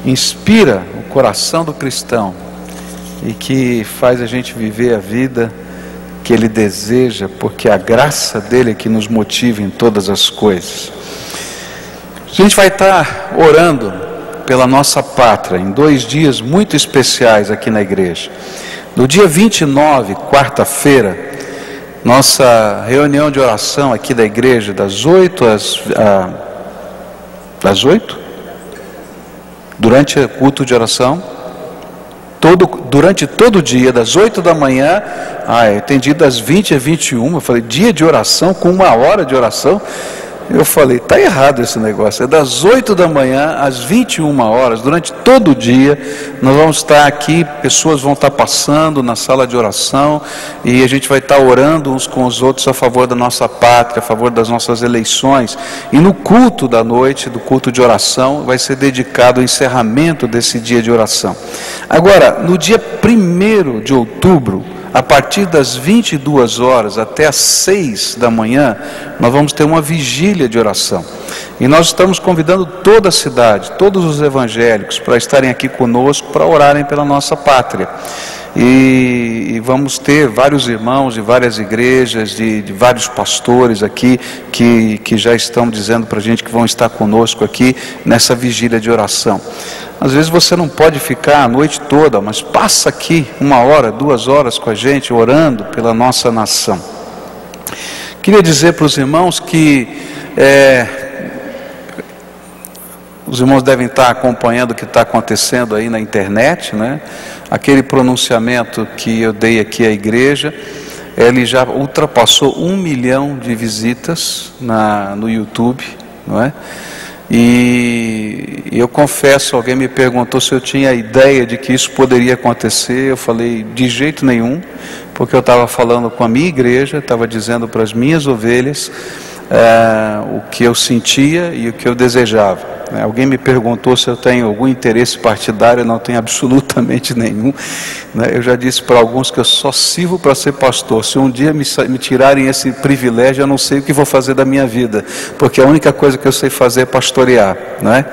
[SPEAKER 11] inspira o coração do cristão e que faz a gente viver a vida que Ele deseja, porque a graça dele é que nos motiva em todas as coisas. A gente vai estar orando pela nossa pátria em 2 dias muito especiais aqui na igreja. No dia 29, quarta-feira, nossa reunião de oração aqui da igreja, das 8 das 8? Durante o culto de oração, durante todo o dia, das 8 da manhã, eu entendi, das 20 às 21, eu falei, dia de oração com 1 hora de oração, Eu falei, está errado esse negócio. É das 8 da manhã às 21 horas, durante todo o dia, nós vamos estar aqui, pessoas vão estar passando na sala de oração, e a gente vai estar orando uns com os outros a favor da nossa pátria, a favor das nossas eleições. E no culto da noite, do culto de oração, vai ser dedicado ao encerramento desse dia de oração. Agora, no dia 1º de outubro, a partir das 22 horas até as 6 da manhã, nós vamos ter uma vigília de oração. E nós estamos convidando toda a cidade, todos os evangélicos, para estarem aqui conosco, para orarem pela nossa pátria. E vamos ter vários irmãos de várias igrejas, de vários pastores aqui, que já estão dizendo para a gente que vão estar conosco aqui nessa vigília de oração. Às vezes você não pode ficar a noite toda, mas passa aqui 1 hora, 2 horas com a gente, orando pela nossa nação. Queria dizer para os irmãos que os irmãos devem estar acompanhando o que está acontecendo aí na internet, né? Aquele pronunciamento que eu dei aqui à igreja, ele já ultrapassou 1 milhão de visitas no YouTube, não é? E eu confesso, alguém me perguntou se eu tinha ideia de que isso poderia acontecer. Eu falei, de jeito nenhum, porque eu estava falando com a minha igreja, estava dizendo para as minhas ovelhas o que eu sentia e o que eu desejava. Alguém me perguntou se eu tenho algum interesse partidário. Eu não tenho absolutamente nenhum. Eu já disse para alguns que eu só sirvo para ser pastor. Se um dia me tirarem esse privilégio, eu não sei o que vou fazer da minha vida, porque a única coisa que eu sei fazer é pastorear, não é?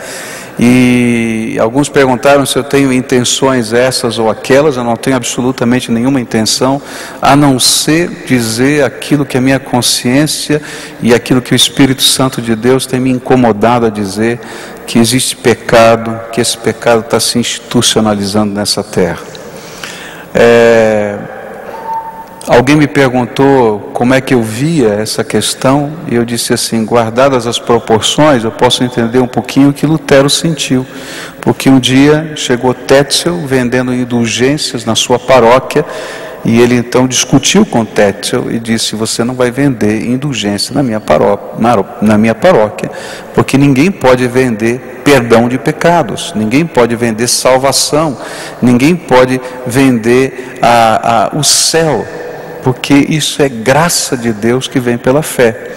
[SPEAKER 11] E alguns perguntaram se eu tenho intenções essas ou aquelas. Eu não tenho absolutamente nenhuma intenção, a não ser dizer aquilo que a minha consciência e aquilo que o Espírito Santo de Deus tem me incomodado a dizer, que existe pecado, que esse pecado está se institucionalizando nessa terra. Alguém me perguntou como é que eu via essa questão, e eu disse assim, guardadas as proporções, eu posso entender um pouquinho o que Lutero sentiu, porque um dia chegou Tetzel vendendo indulgências na sua paróquia, e ele então discutiu com Tetzel e disse, você não vai vender indulgência na minha paróquia, porque ninguém pode vender perdão de pecados, ninguém pode vender salvação, ninguém pode vender o céu, porque isso é graça de Deus que vem pela fé.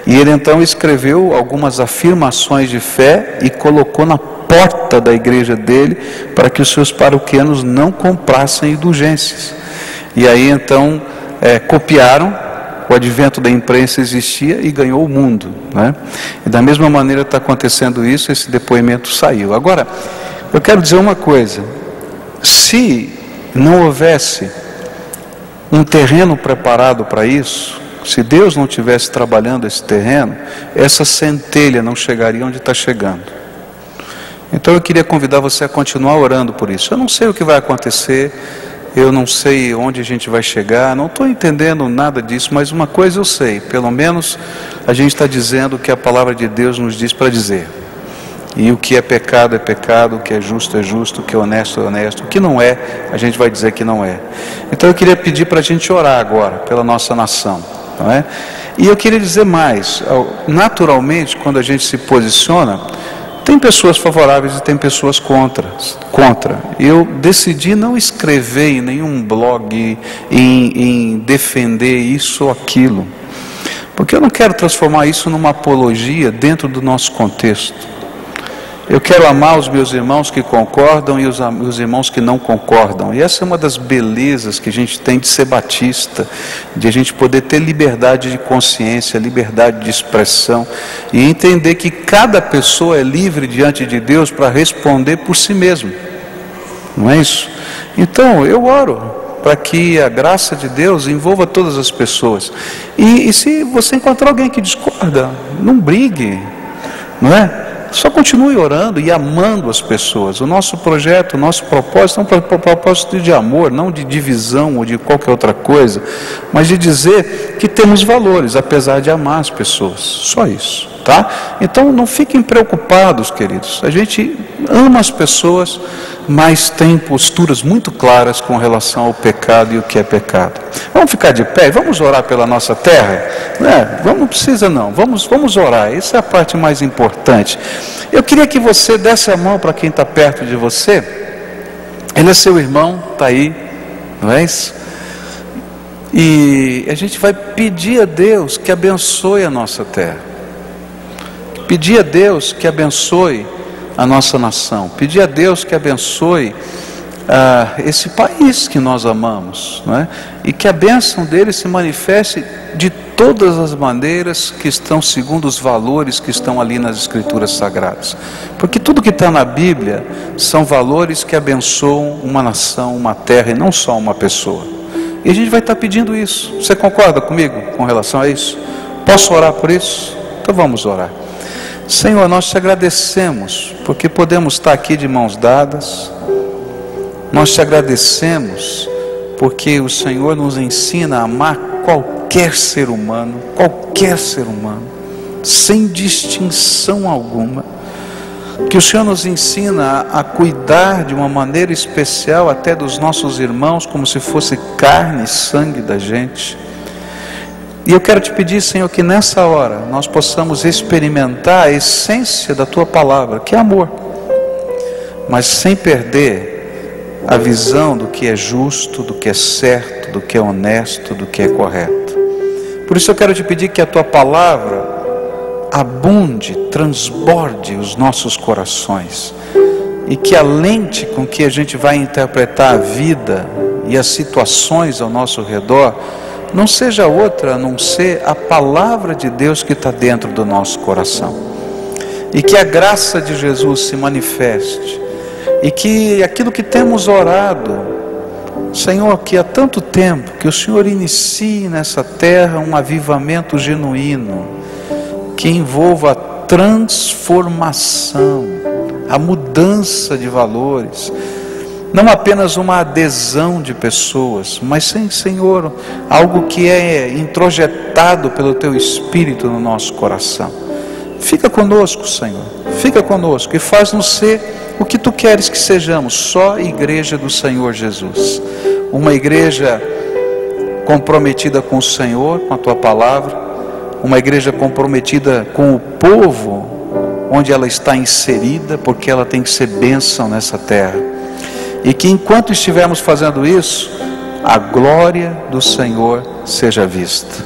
[SPEAKER 11] E ele então escreveu algumas afirmações de fé e colocou na porta da igreja dele, para que os seus paroquianos não comprassem indulgências. E aí então copiaram, o advento da imprensa existia e ganhou o mundo, né? E da mesma maneira está acontecendo isso, esse depoimento saiu. Agora, eu quero dizer uma coisa, se não houvesse um terreno preparado para isso, se Deus não estivesse trabalhando esse terreno, essa centelha não chegaria onde está chegando. Então eu queria convidar você a continuar orando por isso. Eu não sei o que vai acontecer, eu não sei onde a gente vai chegar, não estou entendendo nada disso, mas uma coisa eu sei, pelo menos a gente está dizendo o que a palavra de Deus nos diz para dizer. E o que é pecado, o que é justo, o que é honesto, o que não é, a gente vai dizer que não é. Então eu queria pedir para a gente orar agora pela nossa nação, não é? E eu queria dizer mais, naturalmente quando a gente se posiciona, tem pessoas favoráveis e tem pessoas contra. Eu decidi não escrever em nenhum blog em defender isso ou aquilo, porque eu não quero transformar isso numa apologia dentro do nosso contexto. Eu quero amar os meus irmãos que concordam e os irmãos que não concordam. E essa é uma das belezas que a gente tem de ser batista, de a gente poder ter liberdade de consciência, liberdade de expressão, e entender que cada pessoa é livre diante de Deus para responder por si mesmo. Não é isso? Então, eu oro para que a graça de Deus envolva todas as pessoas. E se você encontrar alguém que discorda, não brigue, não é? Só continue orando e amando as pessoas. O nosso projeto, o nosso propósito é um propósito de amor, não de divisão ou de qualquer outra coisa, mas de dizer que temos valores, apesar de amar as pessoas. Só isso. tá? Então não fiquem preocupados, queridos. A gente ama as pessoas, mas tem posturas muito claras com relação ao pecado e o que é pecado. Vamos ficar de pé, vamos orar pela nossa terra? Não precisa não, vamos orar, essa é a parte mais importante. Eu queria que você desse a mão para quem está perto de você. Ele é seu irmão, está aí, não é isso? E a gente vai pedir a Deus que abençoe a nossa terra, pedir a Deus que abençoe a nossa nação, pedir a Deus que abençoe esse país que nós amamos, não é? E que a bênção dele se manifeste de todas as maneiras que estão segundo os valores que estão ali nas Escrituras Sagradas, porque tudo que está na Bíblia são valores que abençoam uma nação, uma terra e não só uma pessoa. E a gente vai estar pedindo isso. Você concorda comigo com relação a isso? Posso orar por isso? Então vamos orar. Senhor, nós te agradecemos porque podemos estar aqui de mãos dadas. Nós te agradecemos porque o Senhor nos ensina a amar qualquer ser humano, sem distinção alguma. Que o Senhor nos ensina a cuidar de uma maneira especial até dos nossos irmãos, como se fosse carne e sangue da gente. E eu quero te pedir, Senhor, que nessa hora nós possamos experimentar a essência da Tua palavra, que é amor, mas sem perder a visão do que é justo, do que é certo, do que é honesto, do que é correto. Por isso eu quero te pedir que a Tua palavra abunde, transborde os nossos corações, e que a lente com que a gente vai interpretar a vida e as situações ao nosso redor não seja outra a não ser a palavra de Deus que está dentro do nosso coração, e que a graça de Jesus se manifeste, e que aquilo que temos orado, Senhor, que há tanto tempo, que o Senhor inicie nessa terra um avivamento genuíno, que envolva a transformação, a mudança de valores, não apenas uma adesão de pessoas, mas sim, Senhor, algo que é introjetado pelo Teu Espírito no nosso coração. Fica conosco, Senhor, fica conosco e faz-nos ser o que Tu queres que sejamos, só igreja do Senhor Jesus, uma igreja comprometida com o Senhor, com a Tua palavra, uma igreja comprometida com o povo onde ela está inserida, porque ela tem que ser bênção nessa terra. E que enquanto estivermos fazendo isso, a glória do Senhor seja vista.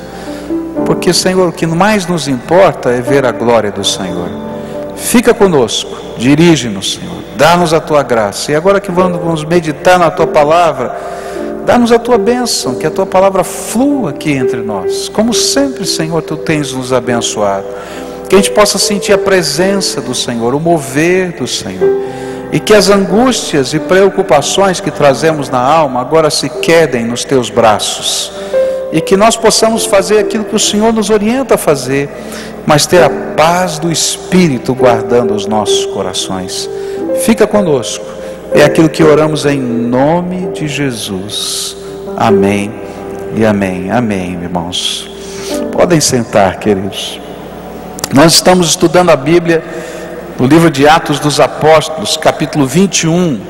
[SPEAKER 11] Porque, Senhor, o que mais nos importa é ver a glória do Senhor. Fica conosco, dirige-nos, Senhor, dá-nos a Tua graça. E agora que vamos meditar na Tua palavra, dá-nos a Tua bênção, que a Tua palavra flua aqui entre nós. Como sempre, Senhor, Tu tens nos abençoado. Que a gente possa sentir a presença do Senhor, o mover do Senhor. E que as angústias e preocupações que trazemos na alma agora se quedem nos Teus braços. E que nós possamos fazer aquilo que o Senhor nos orienta a fazer, mas ter a paz do Espírito guardando os nossos corações. Fica conosco. É aquilo que oramos em nome de Jesus. Amém e amém. Amém, irmãos. Podem sentar, queridos. Nós estamos estudando a Bíblia no livro de Atos dos Apóstolos, capítulo 21.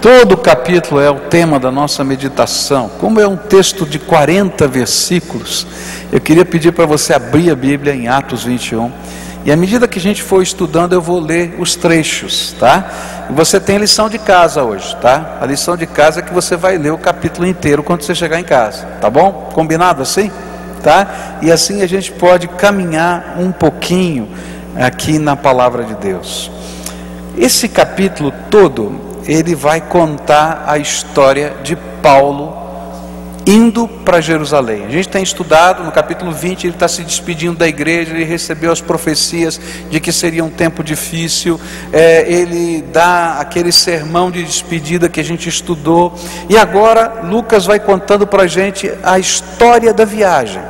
[SPEAKER 11] Todo o capítulo é o tema da nossa meditação. Como é um texto de 40 versículos, eu queria pedir para você abrir a Bíblia em Atos 21. E à medida que a gente for estudando, eu vou ler os trechos, tá? E você tem lição de casa hoje, tá? A lição de casa é que você vai ler o capítulo inteiro quando você chegar em casa, tá bom? Combinado assim? Tá? E assim a gente pode caminhar um pouquinho aqui na palavra de Deus. Esse capítulo todo, ele vai contar a história de Paulo indo para Jerusalém. A gente tem estudado no capítulo 20, ele está se despedindo da igreja, ele recebeu as profecias de que seria um tempo difícil, ele dá aquele sermão de despedida que a gente estudou, e agora Lucas vai contando para a gente a história da viagem.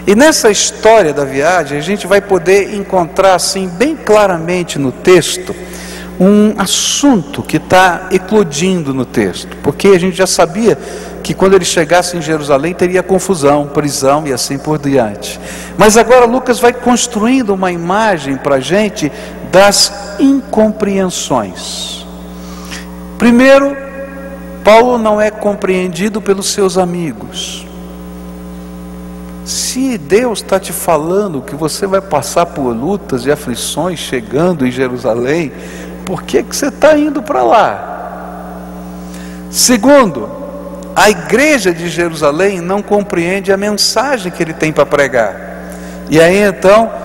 [SPEAKER 11] E nessa história da viagem, a gente vai poder encontrar assim, bem claramente no texto, um assunto que está eclodindo no texto, porque a gente já sabia que quando ele chegasse em Jerusalém teria confusão, prisão e assim por diante. Mas agora Lucas vai construindo uma imagem para a gente das incompreensões. Primeiro, Paulo não é compreendido pelos seus amigos. Se Deus está te falando que você vai passar por lutas e aflições chegando em Jerusalém, por que você está indo para lá? Segundo, a igreja de Jerusalém não compreende a mensagem que ele tem para pregar. E aí então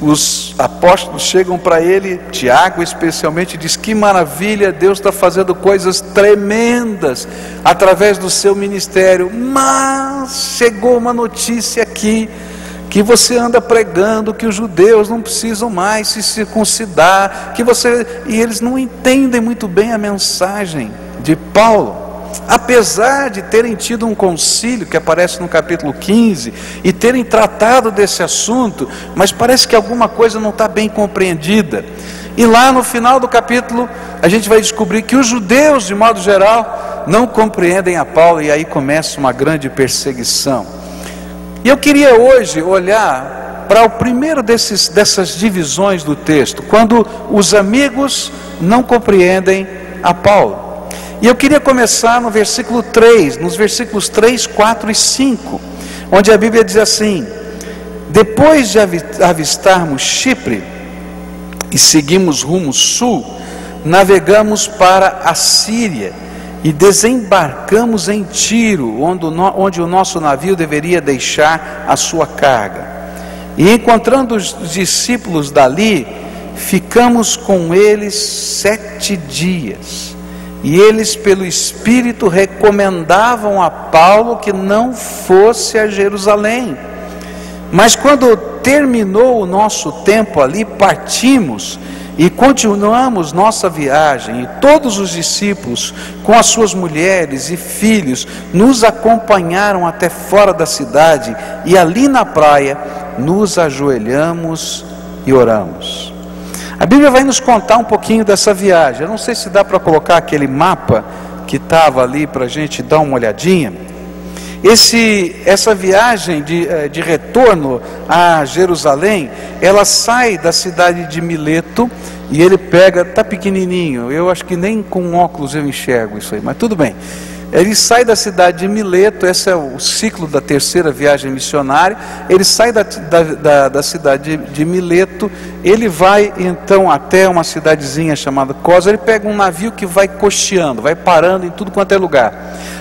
[SPEAKER 11] os apóstolos chegam para ele, Tiago especialmente, diz: que maravilha, Deus está fazendo coisas tremendas através do seu ministério, mas chegou uma notícia aqui, que você anda pregando que os judeus não precisam mais se circuncidar, e eles não entendem muito bem a mensagem de Paulo. Apesar de terem tido um concílio que aparece no capítulo 15 e terem tratado desse assunto, mas parece que alguma coisa não está bem compreendida. E lá no final do capítulo a gente vai descobrir que os judeus, de modo geral, não compreendem a Paulo, e aí começa uma grande perseguição. E eu queria hoje olhar para o primeiro dessas divisões do texto, quando os amigos não compreendem a Paulo. E eu queria começar no versículo 3, nos versículos 3, 4 e 5, onde a Bíblia diz assim: depois de avistarmos Chipre e seguimos rumo sul, navegamos para a Síria e desembarcamos em Tiro, onde o nosso navio deveria deixar a sua carga. E encontrando os discípulos dali, ficamos com eles 7 dias. E eles, pelo Espírito, recomendavam a Paulo que não fosse a Jerusalém. Mas quando terminou o nosso tempo ali, partimos e continuamos nossa viagem. E todos os discípulos, com as suas mulheres e filhos, nos acompanharam até fora da cidade. E ali na praia, nos ajoelhamos e oramos. A Bíblia vai nos contar um pouquinho dessa viagem. Eu não sei se dá para colocar aquele mapa que estava ali para a gente dar uma olhadinha. Essa viagem de retorno a Jerusalém, ela sai da cidade de Mileto e ele pega, está pequenininho, eu acho que nem com óculos eu enxergo isso aí, mas tudo bem. Ele sai da cidade de Mileto, esse é o ciclo da terceira viagem missionária. Ele sai da cidade de Mileto, ele vai então até uma cidadezinha chamada Cosa. Ele pega um navio que vai costeando, vai parando em tudo quanto é lugar.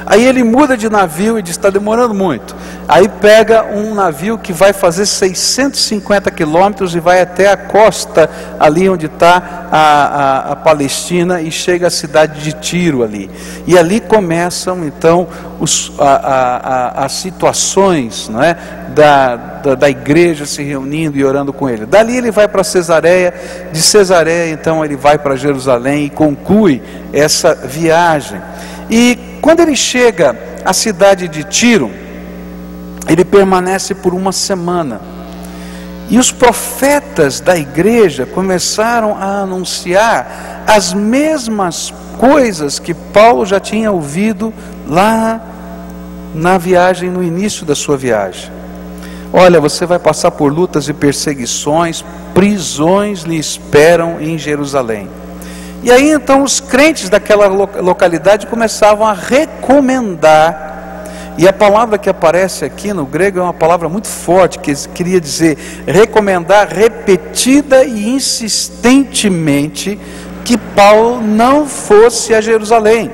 [SPEAKER 11] Aí ele muda de navio e diz: está demorando muito. Aí pega um navio que vai fazer 650 quilômetros e vai até a costa, ali onde está a Palestina, e chega à cidade de Tiro ali. E ali começam então as situações, não é? da igreja se reunindo e orando com ele. Dali ele vai para Cesareia, de Cesareia então ele vai para Jerusalém e conclui essa viagem. E quando ele chega à cidade de Tiro, ele permanece por uma semana. E os profetas da igreja começaram a anunciar as mesmas coisas que Paulo já tinha ouvido lá na viagem, no início da sua viagem. Olha, você vai passar por lutas e perseguições, prisões lhe esperam em Jerusalém. E aí então os crentes daquela localidade começavam a recomendar. E a palavra que aparece aqui no grego é uma palavra muito forte, que queria dizer recomendar repetida e insistentemente que Paulo não fosse a Jerusalém.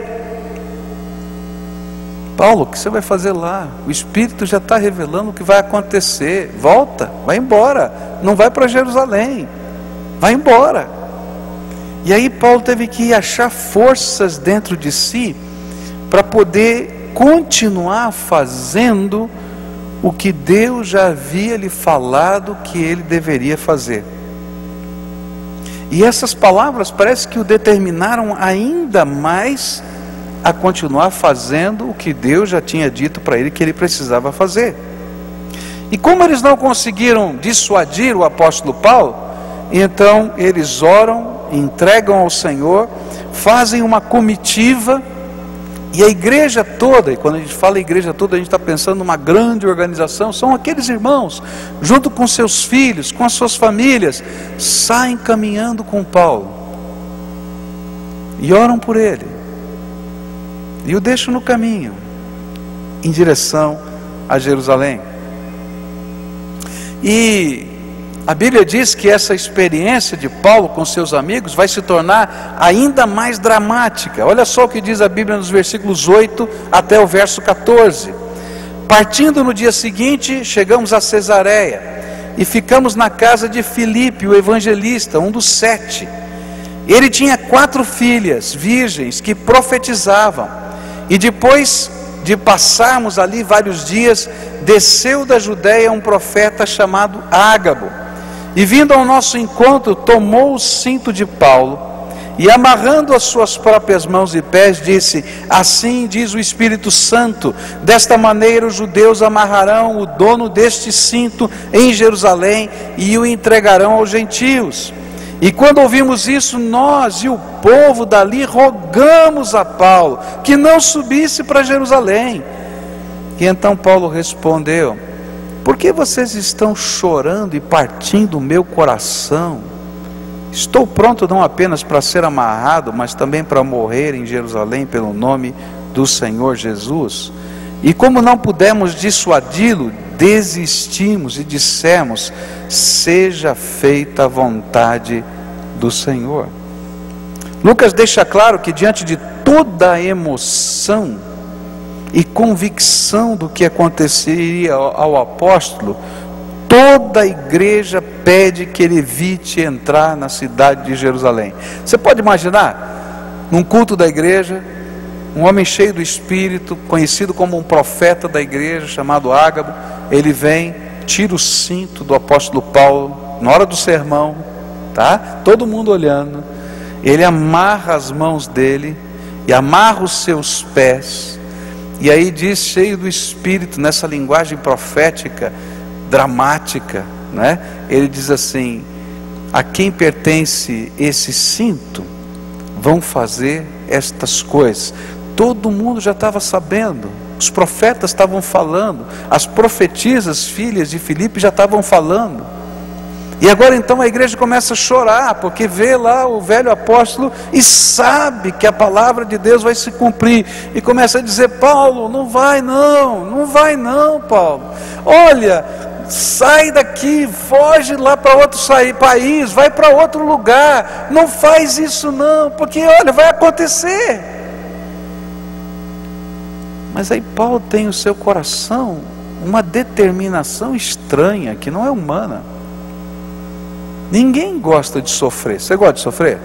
[SPEAKER 11] Paulo, o que você vai fazer lá? O Espírito já está revelando o que vai acontecer. Volta, vai embora, não vai para Jerusalém, vai embora. E aí Paulo teve que achar forças dentro de si para poder continuar fazendo o que Deus já havia lhe falado que ele deveria fazer. E essas palavras parece que o determinaram ainda mais a continuar fazendo o que Deus já tinha dito para ele que ele precisava fazer. E como eles não conseguiram dissuadir o apóstolo Paulo, E então eles oram, entregam ao Senhor, fazem uma comitiva, e a igreja toda, e quando a gente fala igreja toda, a gente está pensando numa grande organização, são aqueles irmãos, junto com seus filhos, com as suas famílias, saem caminhando com Paulo, e oram por ele, e o deixam no caminho, em direção a Jerusalém. E a Bíblia diz que essa experiência de Paulo com seus amigos vai se tornar ainda mais dramática. Olha só o que diz a Bíblia nos versículos 8 até o verso 14. Partindo no dia seguinte, chegamos a Cesareia e ficamos na casa de Filipe, o evangelista, um dos 7. Ele tinha 4 filhas virgens que profetizavam, e depois de passarmos ali vários dias, desceu da Judéia um profeta chamado Ágabo, e vindo ao nosso encontro, tomou o cinto de Paulo, e amarrando as suas próprias mãos e pés, disse: assim diz o Espírito Santo, desta maneira os judeus amarrarão o dono deste cinto em Jerusalém, e o entregarão aos gentios. E quando ouvimos isso, nós e o povo dali rogamos a Paulo que não subisse para Jerusalém. E então Paulo respondeu: por que vocês estão chorando e partindo o meu coração? Estou pronto não apenas para ser amarrado, mas também para morrer em Jerusalém pelo nome do Senhor Jesus. E como não pudemos dissuadi-lo, desistimos e dissemos: seja feita a vontade do Senhor. Lucas deixa claro que diante de toda a emoção e convicção do que aconteceria ao apóstolo, toda a igreja pede que ele evite entrar na cidade de Jerusalém. Você pode imaginar, num culto da igreja, um homem cheio do Espírito, conhecido como um profeta da igreja, chamado Ágabo, ele vem, tira o cinto do apóstolo Paulo, na hora do sermão, tá? Todo mundo olhando, ele amarra as mãos dele, e amarra os seus pés, e aí diz, cheio do Espírito, nessa linguagem profética, dramática, né? Ele diz assim: a quem pertence esse cinto, vão fazer estas coisas. Todo mundo já estava sabendo, os profetas estavam falando, as profetisas, filhas de Filipe, já estavam falando. E agora então a igreja começa a chorar, porque vê lá o velho apóstolo e sabe que a palavra de Deus vai se cumprir, e começa a dizer: Paulo, não vai não, Paulo, olha, sai daqui, foge lá para outro país, vai para outro lugar, não faz isso não, porque olha, vai acontecer. Mas aí Paulo tem no seu coração uma determinação estranha, que não é humana. Ninguém gosta de sofrer. Você gosta de sofrer?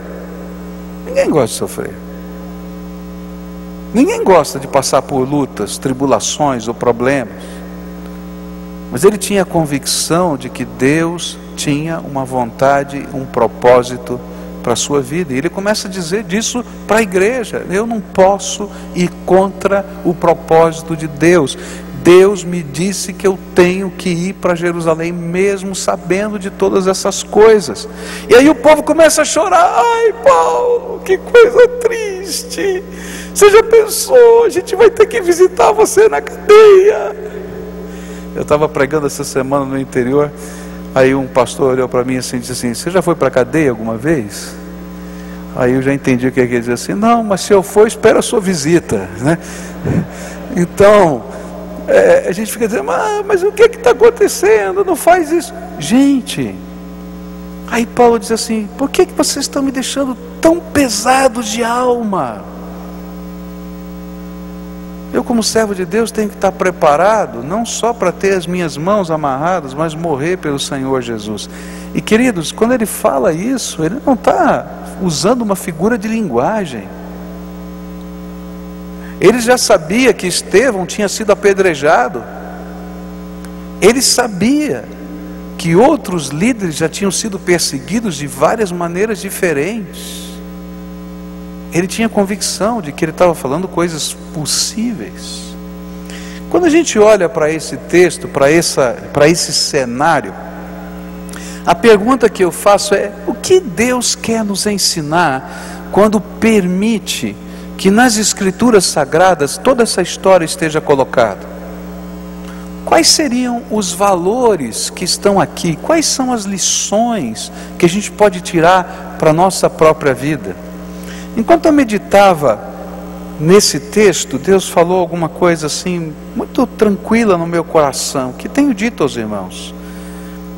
[SPEAKER 11] Ninguém gosta de sofrer. Ninguém gosta de passar por lutas, tribulações ou problemas. Mas ele tinha a convicção de que Deus tinha uma vontade, um propósito para a sua vida. E ele começa a dizer disso para a igreja: eu não posso ir contra o propósito de Deus. Deus me disse que eu tenho que ir para Jerusalém, mesmo sabendo de todas essas coisas. E aí o povo começa a chorar: ai, Paulo, que coisa triste, você já pensou, a gente vai ter que visitar você na cadeia. Eu estava pregando essa semana no interior, aí um pastor olhou para mim assim e disse assim: você já foi para a cadeia alguma vez? Aí eu já entendi o que ele dizia assim: não, mas se eu for, espera a sua visita, né? Então a gente fica dizendo: mas o que está acontecendo? Não faz isso. Gente, aí Paulo diz assim: por que vocês estão me deixando tão pesados de alma? Eu, como servo de Deus, tenho que estar preparado, não só para ter as minhas mãos amarradas, mas morrer pelo Senhor Jesus. E queridos, quando ele fala isso, ele não está usando uma figura de linguagem. Ele já sabia que Estevão tinha sido apedrejado. Ele sabia que outros líderes já tinham sido perseguidos de várias maneiras diferentes. Ele tinha convicção de que ele estava falando coisas possíveis. Quando a gente olha para esse texto, para esse cenário, A pergunta que eu faço é: o que Deus quer nos ensinar quando permite que nas Escrituras Sagradas toda essa história esteja colocada? Quais seriam os valores que estão aqui? Quais são as lições que a gente pode tirar para a nossa própria vida? Enquanto eu meditava nesse texto, Deus falou alguma coisa assim, muito tranquila no meu coração, que tenho dito aos irmãos.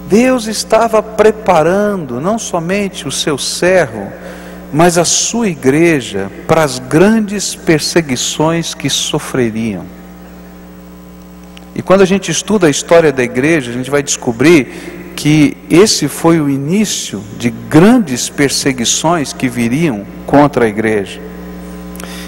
[SPEAKER 11] Deus estava preparando não somente o seu servo, mas a sua igreja para as grandes perseguições que sofreriam. E quando a gente estuda a história da igreja, a gente vai descobrir que esse foi o início de grandes perseguições que viriam contra a igreja.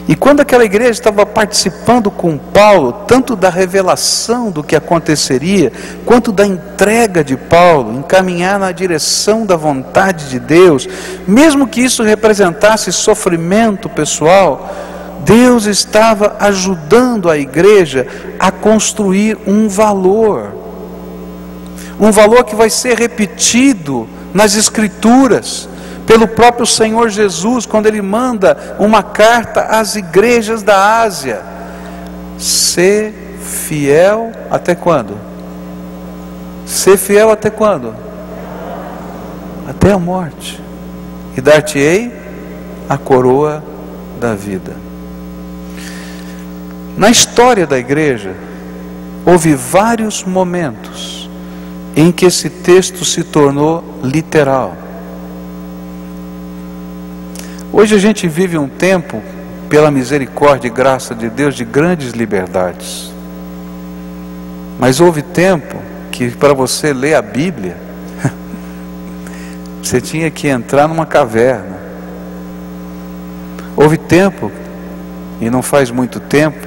[SPEAKER 11] E quando aquela igreja estava participando com Paulo, tanto da revelação do que aconteceria, quanto da entrega de Paulo, encaminhar na direção da vontade de Deus, mesmo que isso representasse sofrimento pessoal, Deus estava ajudando a igreja a construir um valor que vai ser repetido nas Escrituras, pelo próprio Senhor Jesus, quando Ele manda uma carta às igrejas da Ásia: ser fiel até quando? Ser fiel até quando? Até a morte, e dar-te-ei a coroa da vida. Na história da igreja, houve vários momentos em que esse texto se tornou literal. Hoje a gente vive um tempo, pela misericórdia e graça de Deus, de grandes liberdades. Mas houve tempo que para você ler a Bíblia, você tinha que entrar numa caverna. Houve tempo, e não faz muito tempo,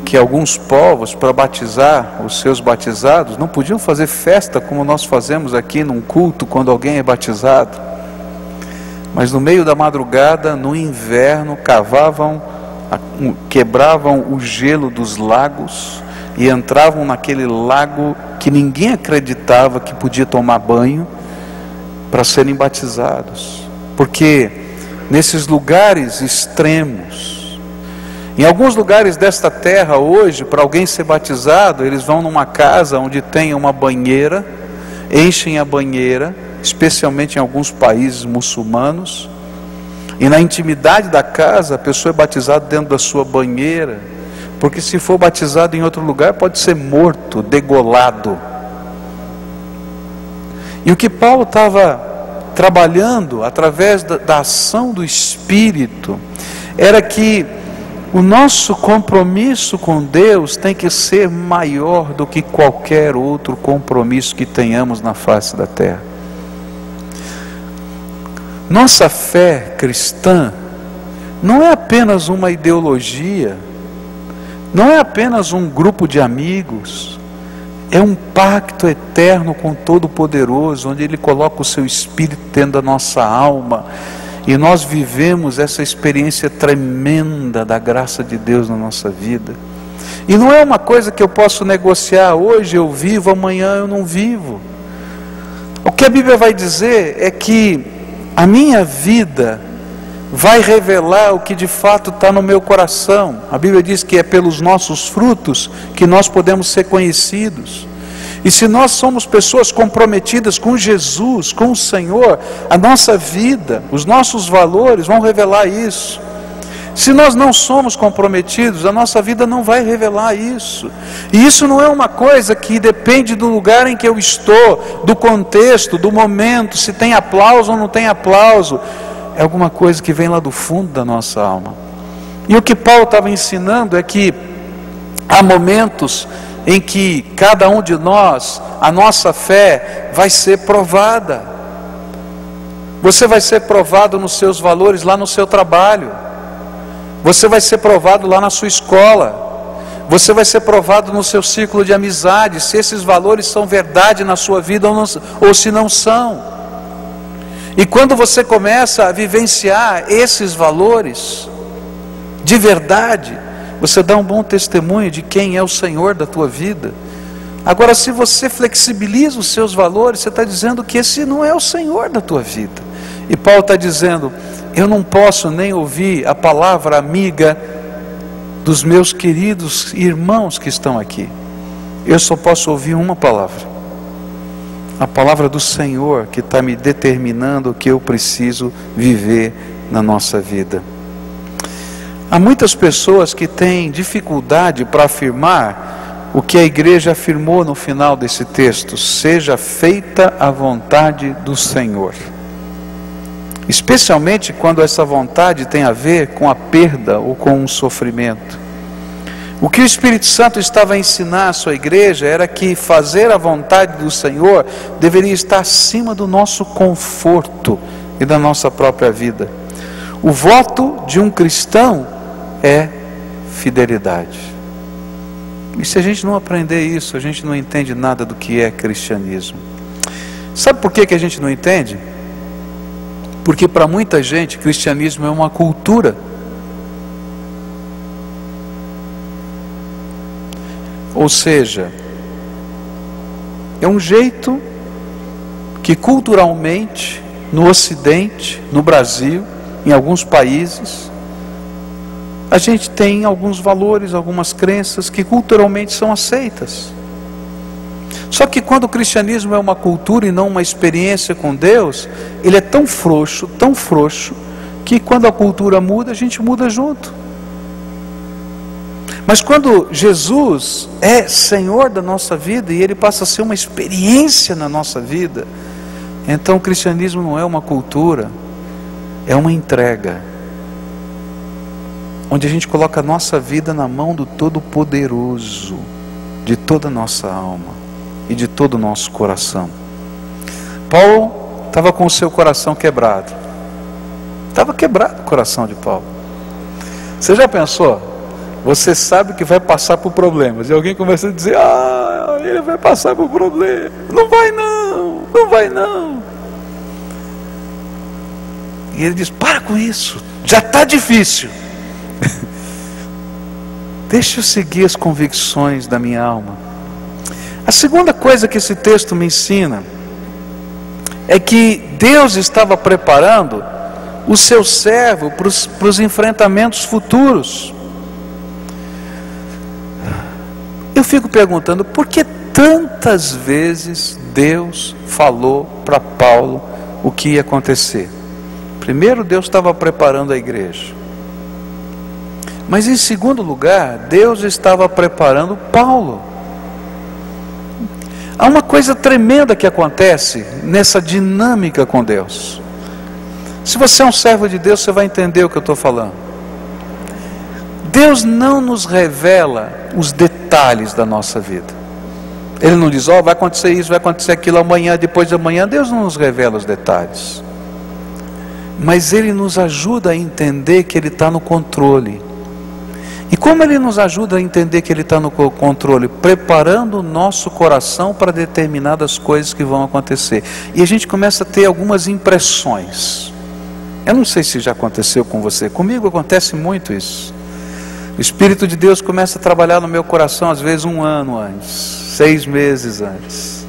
[SPEAKER 11] que alguns povos, para batizar os seus batizados, não podiam fazer festa como nós fazemos aqui num culto quando alguém é batizado. Mas no meio da madrugada, no inverno, quebravam o gelo dos lagos e entravam naquele lago que ninguém acreditava que podia tomar banho, para serem batizados. Porque nesses lugares extremos, em alguns lugares desta terra hoje, para alguém ser batizado, eles vão numa casa onde tem uma banheira, enchem a banheira, especialmente em alguns países muçulmanos, e na intimidade da casa a pessoa é batizada dentro da sua banheira, porque se for batizado em outro lugar pode ser morto, degolado. E o que Paulo estava trabalhando através da ação do Espírito era que o nosso compromisso com Deus tem que ser maior do que qualquer outro compromisso que tenhamos na face da terra. Nossa fé cristã não é apenas uma ideologia, não é apenas um grupo de amigos, é um pacto eterno com o Todo-Poderoso, onde Ele coloca o seu Espírito dentro da nossa alma, e nós vivemos essa experiência tremenda da graça de Deus na nossa vida. E não é uma coisa que eu posso negociar: hoje eu vivo, amanhã eu não vivo. O que a Bíblia vai dizer é que a minha vida vai revelar o que de fato está no meu coração. A Bíblia diz que é pelos nossos frutos que nós podemos ser conhecidos. E se nós somos pessoas comprometidas com Jesus, com o Senhor, a nossa vida, os nossos valores vão revelar isso. Se nós não somos comprometidos, a nossa vida não vai revelar isso. E isso não é uma coisa que depende do lugar em que eu estou, do contexto, do momento, se tem aplauso ou não tem aplauso. É alguma coisa que vem lá do fundo da nossa alma. E o que Paulo estava ensinando é que há momentos em que cada um de nós, a nossa fé vai ser provada. Você vai ser provado nos seus valores lá no seu trabalho. Você vai ser provado lá na sua escola. Você vai ser provado no seu círculo de amizade, se esses valores são verdade na sua vida ou se não são. E quando você começa a vivenciar esses valores de verdade, você dá um bom testemunho de quem é o Senhor da tua vida. Agora, se você flexibiliza os seus valores, você está dizendo que esse não é o Senhor da tua vida. E Paulo está dizendo, eu não posso nem ouvir a palavra amiga dos meus queridos irmãos que estão aqui. Eu só posso ouvir uma palavra. A palavra do Senhor que está me determinando o que eu preciso viver na nossa vida. Há muitas pessoas que têm dificuldade para afirmar o que a igreja afirmou no final desse texto: seja feita a vontade do Senhor. Especialmente quando essa vontade tem a ver com a perda ou com um sofrimento. O que o Espírito Santo estava a ensinar à sua igreja era que fazer a vontade do Senhor deveria estar acima do nosso conforto e da nossa própria vida. O voto de um cristão é fidelidade. E se a gente não aprender isso, a gente não entende nada do que é cristianismo. Sabe por que a gente não entende? Porque para muita gente, cristianismo é uma cultura. Ou seja, é um jeito que culturalmente, no Ocidente, no Brasil, em alguns países, a gente tem alguns valores, algumas crenças que culturalmente são aceitas. Só que quando o cristianismo é uma cultura e não uma experiência com Deus, ele é tão frouxo, que quando a cultura muda, a gente muda junto. Mas quando Jesus é Senhor da nossa vida e Ele passa a ser uma experiência na nossa vida, então o cristianismo não é uma cultura, é uma entrega, onde a gente coloca a nossa vida na mão do Todo-Poderoso, de toda a nossa alma e de todo o nosso coração. Paulo estava com o seu coração quebrado. Estava quebrado o coração de Paulo. Você já pensou? Você sabe que vai passar por problemas, e alguém começa a dizer, ele vai passar por problema. Não vai não, não vai não. E ele diz, para com isso, já está difícil. Deixa eu seguir as convicções da minha alma. A segunda coisa que esse texto me ensina é que Deus estava preparando o seu servo para os enfrentamentos futuros. Eu fico perguntando, por que tantas vezes Deus falou para Paulo o que ia acontecer? Primeiro, Deus estava preparando a igreja. Mas em segundo lugar, Deus estava preparando Paulo. Há uma coisa tremenda que acontece nessa dinâmica com Deus. Se você é um servo de Deus, você vai entender o que eu estou falando. Deus não nos revela os detalhes da nossa vida. Ele não diz, vai acontecer isso, vai acontecer aquilo amanhã, depois de amanhã. Deus não nos revela os detalhes. Mas Ele nos ajuda a entender que Ele está no controle. E como Ele nos ajuda a entender que Ele está no controle? Preparando o nosso coração para determinadas coisas que vão acontecer. E a gente começa a ter algumas impressões. Eu não sei se já aconteceu com você. Comigo acontece muito isso. O Espírito de Deus começa a trabalhar no meu coração, às vezes 1 ano antes, 6 meses antes.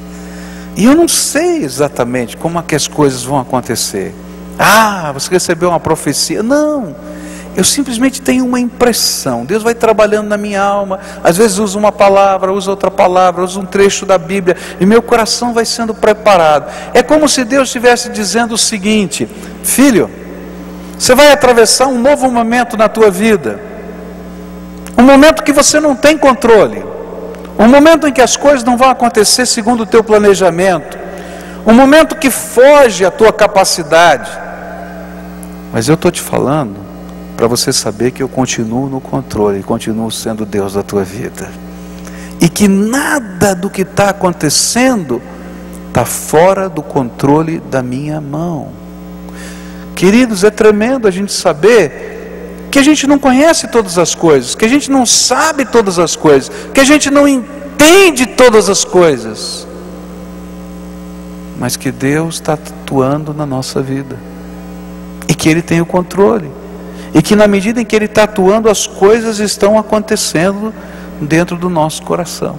[SPEAKER 11] E eu não sei exatamente como é que as coisas vão acontecer. Você recebeu uma profecia. Não, eu simplesmente tenho uma impressão. Deus vai trabalhando na minha alma. Às vezes usa uma palavra, usa outra palavra, usa um trecho da Bíblia, e meu coração vai sendo preparado. É como se Deus estivesse dizendo o seguinte: filho, você vai atravessar um novo momento na tua vida. Um momento que você não tem controle. Um momento em que as coisas não vão acontecer segundo o teu planejamento. Um momento que foge à tua capacidade. Mas eu estou te falando para você saber que eu continuo no controle, continuo sendo Deus da tua vida. E que nada do que está acontecendo está fora do controle da minha mão. Queridos, é tremendo a gente saber que a gente não conhece todas as coisas, que a gente não sabe todas as coisas, que a gente não entende todas as coisas, mas que Deus está atuando na nossa vida, e que Ele tem o controle, e que na medida em que Ele está atuando, as coisas estão acontecendo dentro do nosso coração.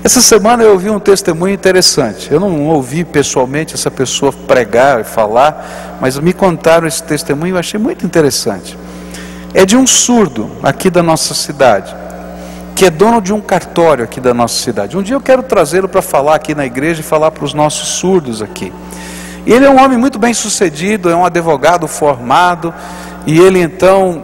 [SPEAKER 11] Essa semana eu ouvi um testemunho interessante. Eu não ouvi pessoalmente essa pessoa pregar e falar, mas me contaram esse testemunho e eu achei muito interessante. É de um surdo aqui da nossa cidade, que é dono de um cartório aqui da nossa cidade. Um dia eu quero trazê-lo para falar aqui na igreja e falar para os nossos surdos aqui. E ele é um homem muito bem sucedido, é um advogado formado, e ele então,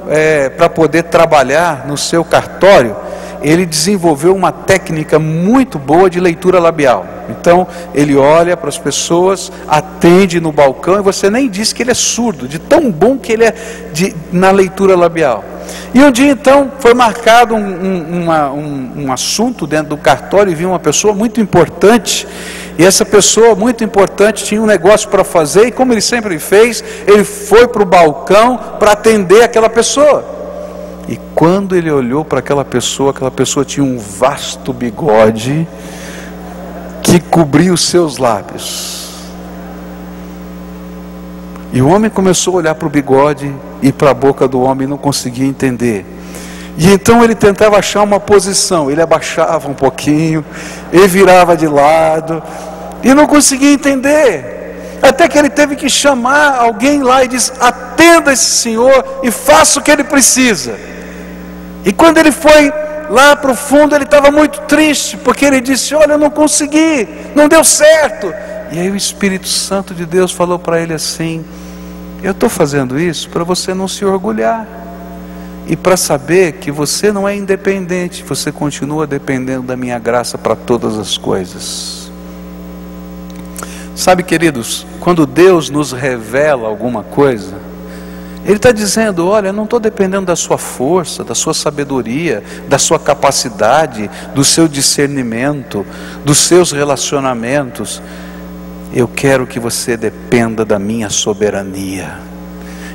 [SPEAKER 11] para poder trabalhar no seu cartório, ele desenvolveu uma técnica muito boa de leitura labial. Então, ele olha para as pessoas, atende no balcão, e você nem diz que ele é surdo, de tão bom que ele é na leitura labial. E um dia então, foi marcado um assunto dentro do cartório, e vinha uma pessoa muito importante, e essa pessoa muito importante tinha um negócio para fazer, e como ele sempre fez, ele foi para o balcão para atender aquela pessoa. E quando ele olhou para aquela pessoa tinha um vasto bigode que cobria os seus lábios. E o homem começou a olhar para o bigode e para a boca do homem, e não conseguia entender. E então ele tentava achar uma posição, ele abaixava um pouquinho, ele virava de lado, e não conseguia entender. Até que ele teve que chamar alguém lá e disse: atenda esse senhor e faça o que ele precisa. E quando ele foi lá para o fundo, ele estava muito triste, porque ele disse: olha, eu não consegui, não deu certo. E aí o Espírito Santo de Deus falou para ele assim: eu estou fazendo isso para você não se orgulhar, e para saber que você não é independente, você continua dependendo da minha graça para todas as coisas. Sabe, queridos, quando Deus nos revela alguma coisa, Ele está dizendo: olha, eu não estou dependendo da sua força, da sua sabedoria, da sua capacidade, do seu discernimento, dos seus relacionamentos. Eu quero que você dependa da minha soberania.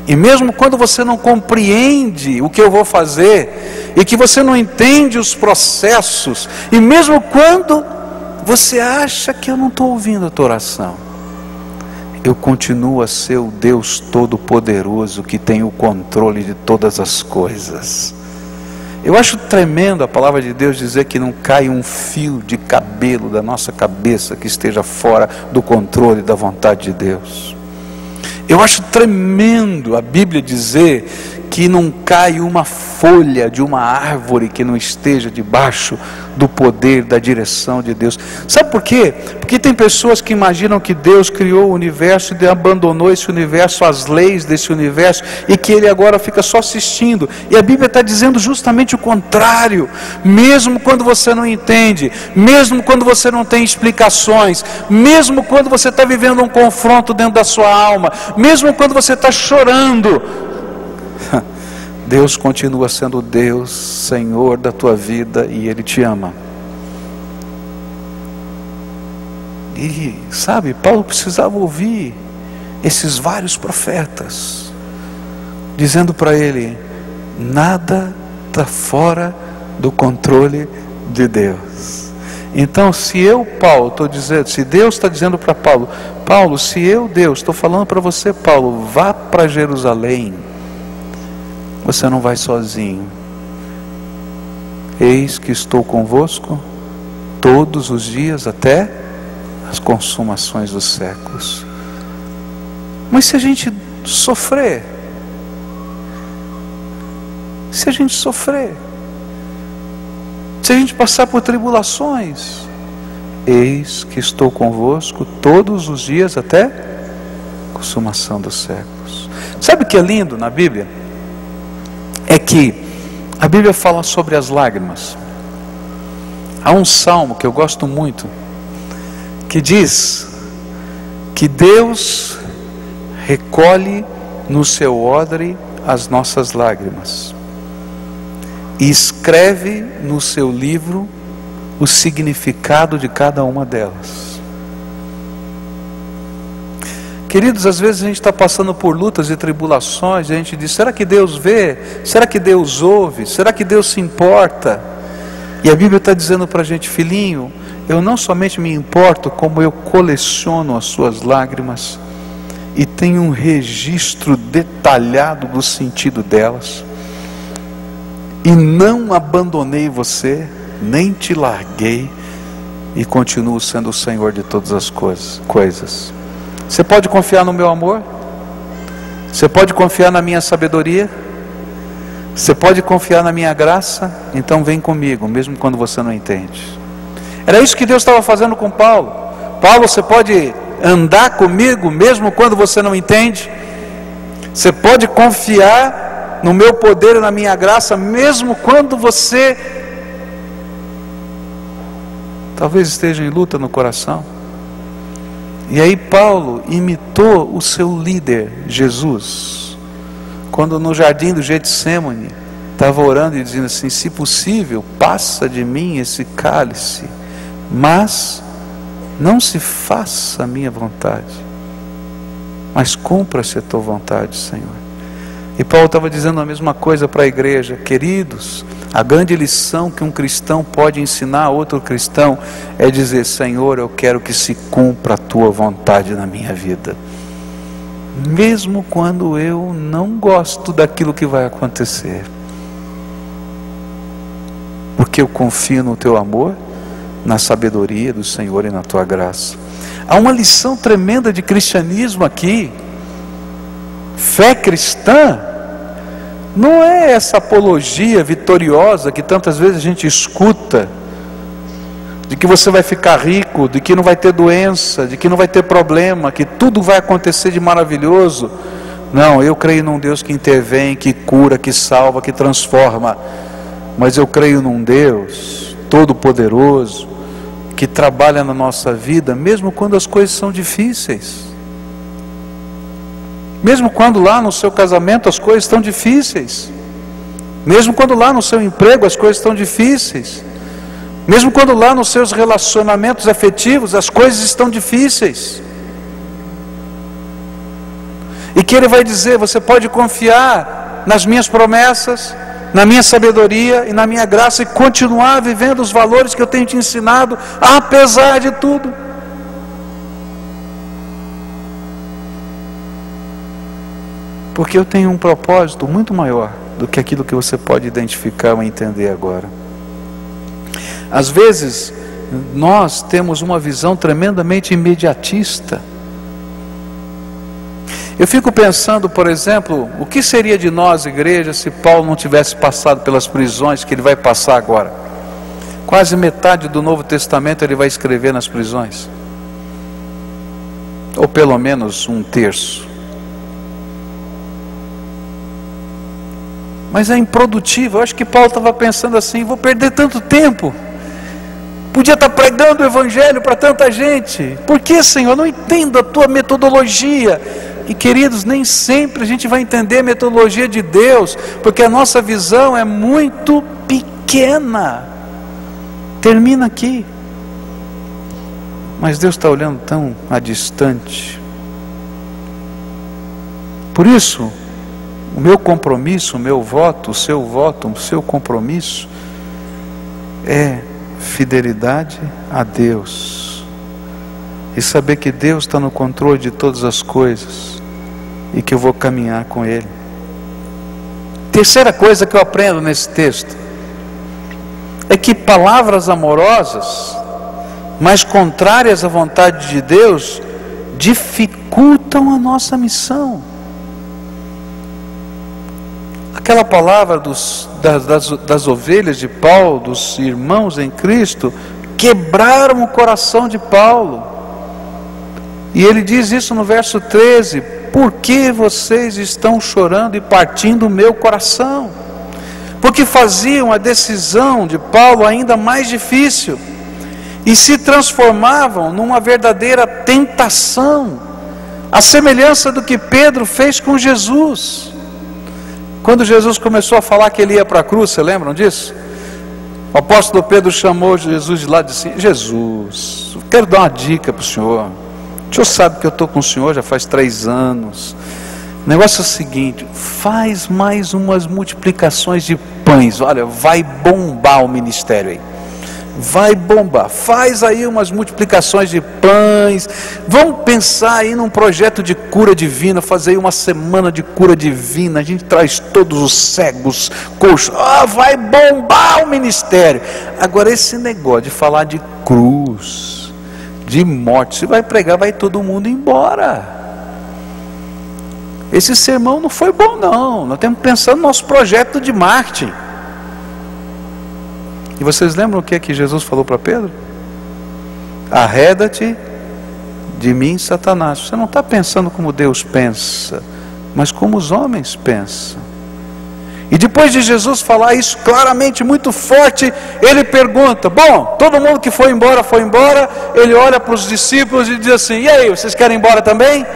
[SPEAKER 11] E mesmo quando você não compreende o que eu vou fazer, e que você não entende os processos, e mesmo quando você acha que eu não estou ouvindo a tua oração, eu continuo a ser o Deus Todo-Poderoso que tem o controle de todas as coisas. Eu acho tremendo a palavra de Deus dizer que não cai um fio de cabelo da nossa cabeça que esteja fora do controle da vontade de Deus. Eu acho tremendo a Bíblia dizer que não cai uma folha de uma árvore que não esteja debaixo do poder, da direção de Deus. Sabe por quê? Porque tem pessoas que imaginam que Deus criou o universo e abandonou esse universo, as leis desse universo, e que Ele agora fica só assistindo. E a Bíblia está dizendo justamente o contrário. Mesmo quando você não entende, mesmo quando você não tem explicações, mesmo quando você está vivendo um confronto dentro da sua alma, mesmo quando você está chorando, Deus continua sendo Deus, Senhor da tua vida, e Ele te ama. E sabe, Paulo precisava ouvir esses vários profetas dizendo para ele: nada está fora do controle de Deus. Então, se eu, Paulo, estou dizendo, se Deus está dizendo para Paulo: Paulo, se eu, Deus, estou falando para você, Paulo, vá para Jerusalém, você não vai sozinho. Eis que estou convosco todos os dias até as consumações dos séculos. Mas se a gente sofrer, se a gente passar por tribulações, eis que estou convosco todos os dias até a consumação dos séculos. Sabe o que é lindo na Bíblia? É que a Bíblia fala sobre as lágrimas. Há um salmo que eu gosto muito, que diz que Deus recolhe no seu odre as nossas lágrimas e escreve no seu livro o significado de cada uma delas. Queridos, às vezes a gente está passando por lutas e tribulações, e a gente diz: será que Deus vê? Será que Deus ouve? Será que Deus se importa? E a Bíblia está dizendo para a gente: filhinho, eu não somente me importo, como eu coleciono as suas lágrimas, e tenho um registro detalhado do sentido delas, e não abandonei você, nem te larguei, e continuo sendo o Senhor de todas as coisas. Você pode confiar no meu amor? Você pode confiar na minha sabedoria? Você pode confiar na minha graça? Então vem comigo, mesmo quando você não entende. Era isso que Deus estava fazendo com Paulo. Paulo, você pode andar comigo mesmo quando você não entende? Você pode confiar no meu poder e na minha graça mesmo quando você talvez esteja em luta no coração? E aí Paulo imitou o seu líder, Jesus, quando no jardim do Getsêmani estava orando e dizendo assim: se possível, passa de mim esse cálice, mas não se faça a minha vontade, mas cumpra-se a tua vontade, Senhor. E Paulo estava dizendo a mesma coisa para a igreja. Queridos, a grande lição que um cristão pode ensinar a outro cristão é dizer: Senhor, eu quero que se cumpra a tua vontade na minha vida, mesmo quando eu não gosto daquilo que vai acontecer, porque eu confio no teu amor, na sabedoria do Senhor e na tua graça. Há uma lição tremenda de cristianismo aqui. Fé cristã não é essa apologia vitoriosa que tantas vezes a gente escuta, de que você vai ficar rico, de que não vai ter doença, de que não vai ter problema, que tudo vai acontecer de maravilhoso. Não, eu creio num Deus que intervém, que cura, que salva, que transforma. Mas eu creio num Deus todo-poderoso, que trabalha na nossa vida, mesmo quando as coisas são difíceis. Mesmo quando lá no seu casamento as coisas estão difíceis. Mesmo quando lá no seu emprego as coisas estão difíceis. Mesmo quando lá nos seus relacionamentos afetivos as coisas estão difíceis. E que Ele vai dizer: você pode confiar nas minhas promessas, na minha sabedoria e na minha graça, e continuar vivendo os valores que eu tenho te ensinado, apesar de tudo. Porque eu tenho um propósito muito maior do que aquilo que você pode identificar ou entender agora. Às vezes, nós temos uma visão tremendamente imediatista. Eu fico pensando, por exemplo, o que seria de nós, igreja, se Paulo não tivesse passado pelas prisões que ele vai passar agora? Quase metade do Novo Testamento ele vai escrever nas prisões. Ou pelo menos um terço. Mas é improdutivo. Eu acho que Paulo estava pensando assim: vou perder tanto tempo, podia estar pregando o Evangelho para tanta gente. Por que, Senhor? Eu não entendo a tua metodologia. E queridos, nem sempre a gente vai entender a metodologia de Deus, porque a nossa visão é muito pequena. Termina aqui. Mas Deus está olhando tão a distante. Por isso, o meu compromisso, o meu voto, o seu compromisso é fidelidade a Deus. E saber que Deus está no controle de todas as coisas e que eu vou caminhar com Ele. Terceira coisa que eu aprendo nesse texto é que palavras amorosas, mas contrárias à vontade de Deus, dificultam a nossa missão. Aquela palavra das ovelhas de Paulo, dos irmãos em Cristo, quebraram o coração de Paulo. E ele diz isso no verso 13: por que vocês estão chorando e partindo o meu coração? Porque faziam a decisão de Paulo ainda mais difícil, e se transformavam numa verdadeira tentação, à semelhança do que Pedro fez com Jesus. Quando Jesus começou a falar que ele ia para a cruz, vocês lembram disso? O apóstolo Pedro chamou Jesus de lá e disse: Jesus, eu quero dar uma dica para o senhor. O senhor sabe que eu estou com o senhor já faz 3 anos. O negócio é o seguinte: faz mais umas multiplicações de pães. Olha, vai bombar o ministério aí. vai bombar. Faz aí umas multiplicações de pães. Vamos pensar aí num projeto de cura divina, fazer aí uma semana de cura divina. A gente traz todos os cegos, coxos. Vai bombar o ministério. Agora esse negócio de falar de cruz, de morte, se vai pregar, vai todo mundo embora. Esse sermão não foi bom não. Nós temos que pensar no nosso projeto de marketing. E vocês lembram o que é que Jesus falou para Pedro? Arreda-te de mim, Satanás. Você não está pensando como Deus pensa, mas como os homens pensam. E depois de Jesus falar isso claramente, muito forte, ele pergunta, bom, todo mundo que foi embora, ele olha para os discípulos e diz assim, e aí, vocês querem ir embora também?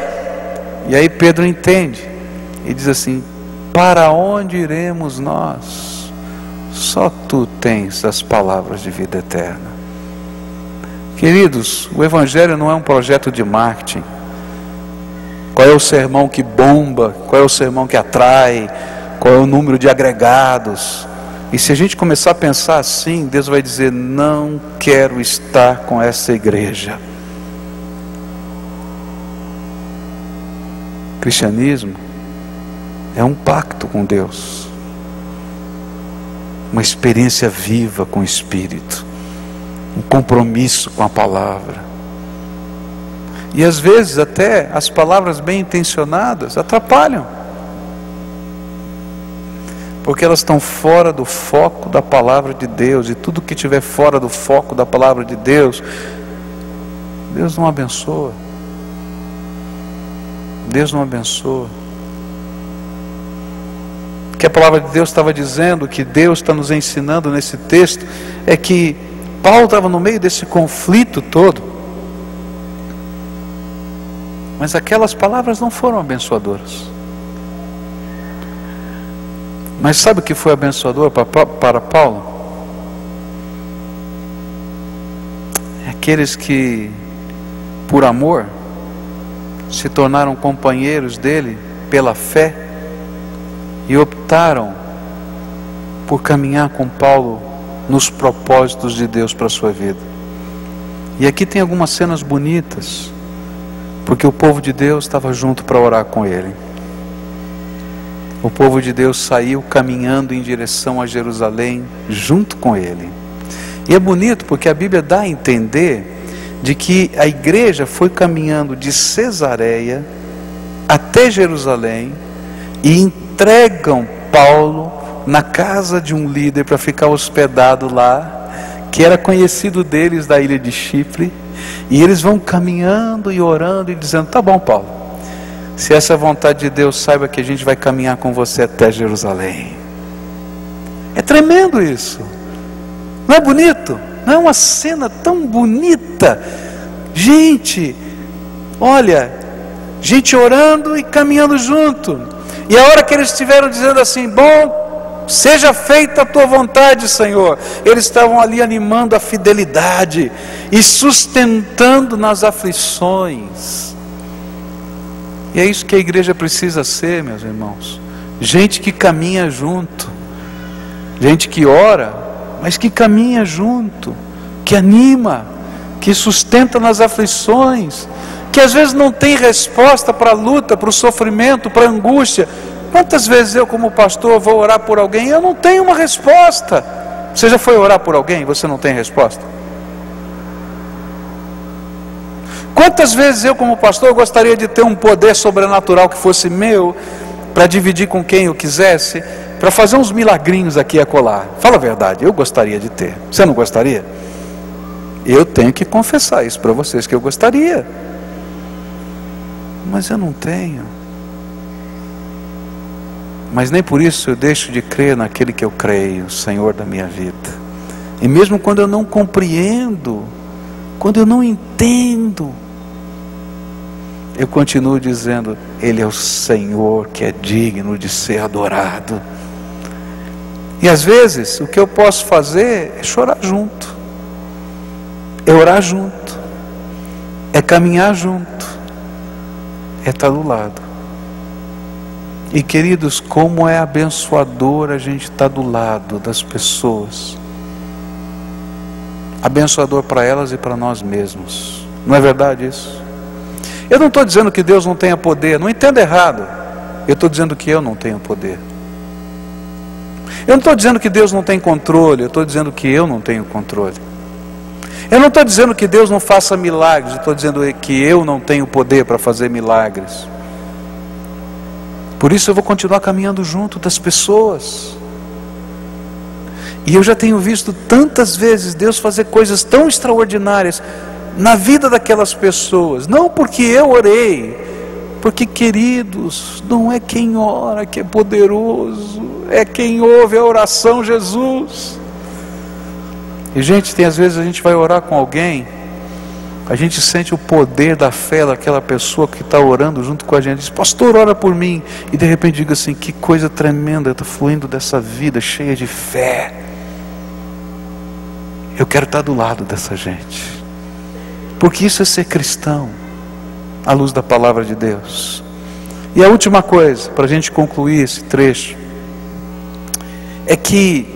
[SPEAKER 11] E aí Pedro entende e diz assim, para onde iremos nós? Só tu tens as palavras de vida eterna. Queridos, o Evangelho não é um projeto de marketing. Qual é o sermão que bomba? Qual é o sermão que atrai? Qual é o número de agregados? E se a gente começar a pensar assim, Deus vai dizer, não quero estar com essa igreja. O cristianismo é um pacto com Deus, uma experiência viva com o Espírito, um compromisso com a palavra. E às vezes até as palavras bem intencionadas atrapalham, porque elas estão fora do foco da palavra de Deus, e tudo que estiver fora do foco da palavra de Deus, Deus não abençoa. Deus não abençoa. O que a palavra de Deus estava dizendo, que Deus está nos ensinando nesse texto, é que Paulo estava no meio desse conflito todo, mas aquelas palavras não foram abençoadoras. Mas sabe o que foi abençoador para Paulo? Aqueles que, por amor, se tornaram companheiros dele pela fé e optaram por caminhar com Paulo nos propósitos de Deus para a sua vida. E aqui tem algumas cenas bonitas, porque o povo de Deus estava junto para orar com ele. O povo de Deus saiu caminhando em direção a Jerusalém junto com ele. E é bonito porque a Bíblia dá a entender de que a igreja foi caminhando de Cesareia até Jerusalém e entregam Paulo na casa de um líder para ficar hospedado lá, que era conhecido deles da ilha de Chipre, e eles vão caminhando e orando e dizendo, tá bom, Paulo, se essa é a vontade de Deus, saiba que a gente vai caminhar com você até Jerusalém. É tremendo isso, não é bonito? Não é uma cena tão bonita? Gente, olha, gente orando e caminhando junto. E a hora que eles estiveram dizendo assim, bom, seja feita a tua vontade, Senhor, eles estavam ali animando a fidelidade e sustentando nas aflições. E é isso que a igreja precisa ser, meus irmãos. Gente que caminha junto, gente que ora, mas que caminha junto, que anima, que sustenta nas aflições, que às vezes não tem resposta para a luta, para o sofrimento, para a angústia. Quantas vezes eu, como pastor, vou orar por alguém e eu não tenho uma resposta? Você já foi orar por alguém e você não tem resposta? Quantas vezes eu, como pastor, gostaria de ter um poder sobrenatural que fosse meu, para dividir com quem eu quisesse, para fazer uns milagrinhos aqui e acolá? Fala a verdade, eu gostaria de ter. Você não gostaria? Eu tenho que confessar isso para vocês, que eu gostaria, mas eu não tenho. Mas nem por isso eu deixo de crer naquele que eu creio, o Senhor da minha vida. E mesmo quando eu não compreendo, quando eu não entendo, eu continuo dizendo, Ele é o Senhor que é digno de ser adorado. E às vezes o que eu posso fazer é chorar junto, é orar junto, é caminhar junto, é estar do lado. E queridos, como é abençoador a gente estar do lado das pessoas. abençoador para elas e para nós mesmos. Não é verdade isso? Eu não estou dizendo que Deus não tenha poder, não entenda errado. Eu estou dizendo que eu não tenho poder. Eu não estou dizendo que Deus não tem controle, eu estou dizendo que eu não tenho controle. Eu não estou dizendo que Deus não faça milagres, eu estou dizendo que eu não tenho poder para fazer milagres. Por isso eu vou continuar caminhando junto das pessoas. E eu já tenho visto tantas vezes Deus fazer coisas tão extraordinárias na vida daquelas pessoas. Não porque eu orei, porque, queridos, não é quem ora que é poderoso, é quem ouve a oração, Jesus. E gente, tem às vezes a gente vai orar com alguém, a gente sente o poder da fé daquela pessoa que está orando junto com a gente. Diz: pastor, ora por mim. E de repente diga assim: que coisa tremenda está fluindo dessa vida cheia de fé. Eu quero estar do lado dessa gente, porque isso é ser cristão à luz da palavra de Deus. E a última coisa, para a gente concluir esse trecho, é que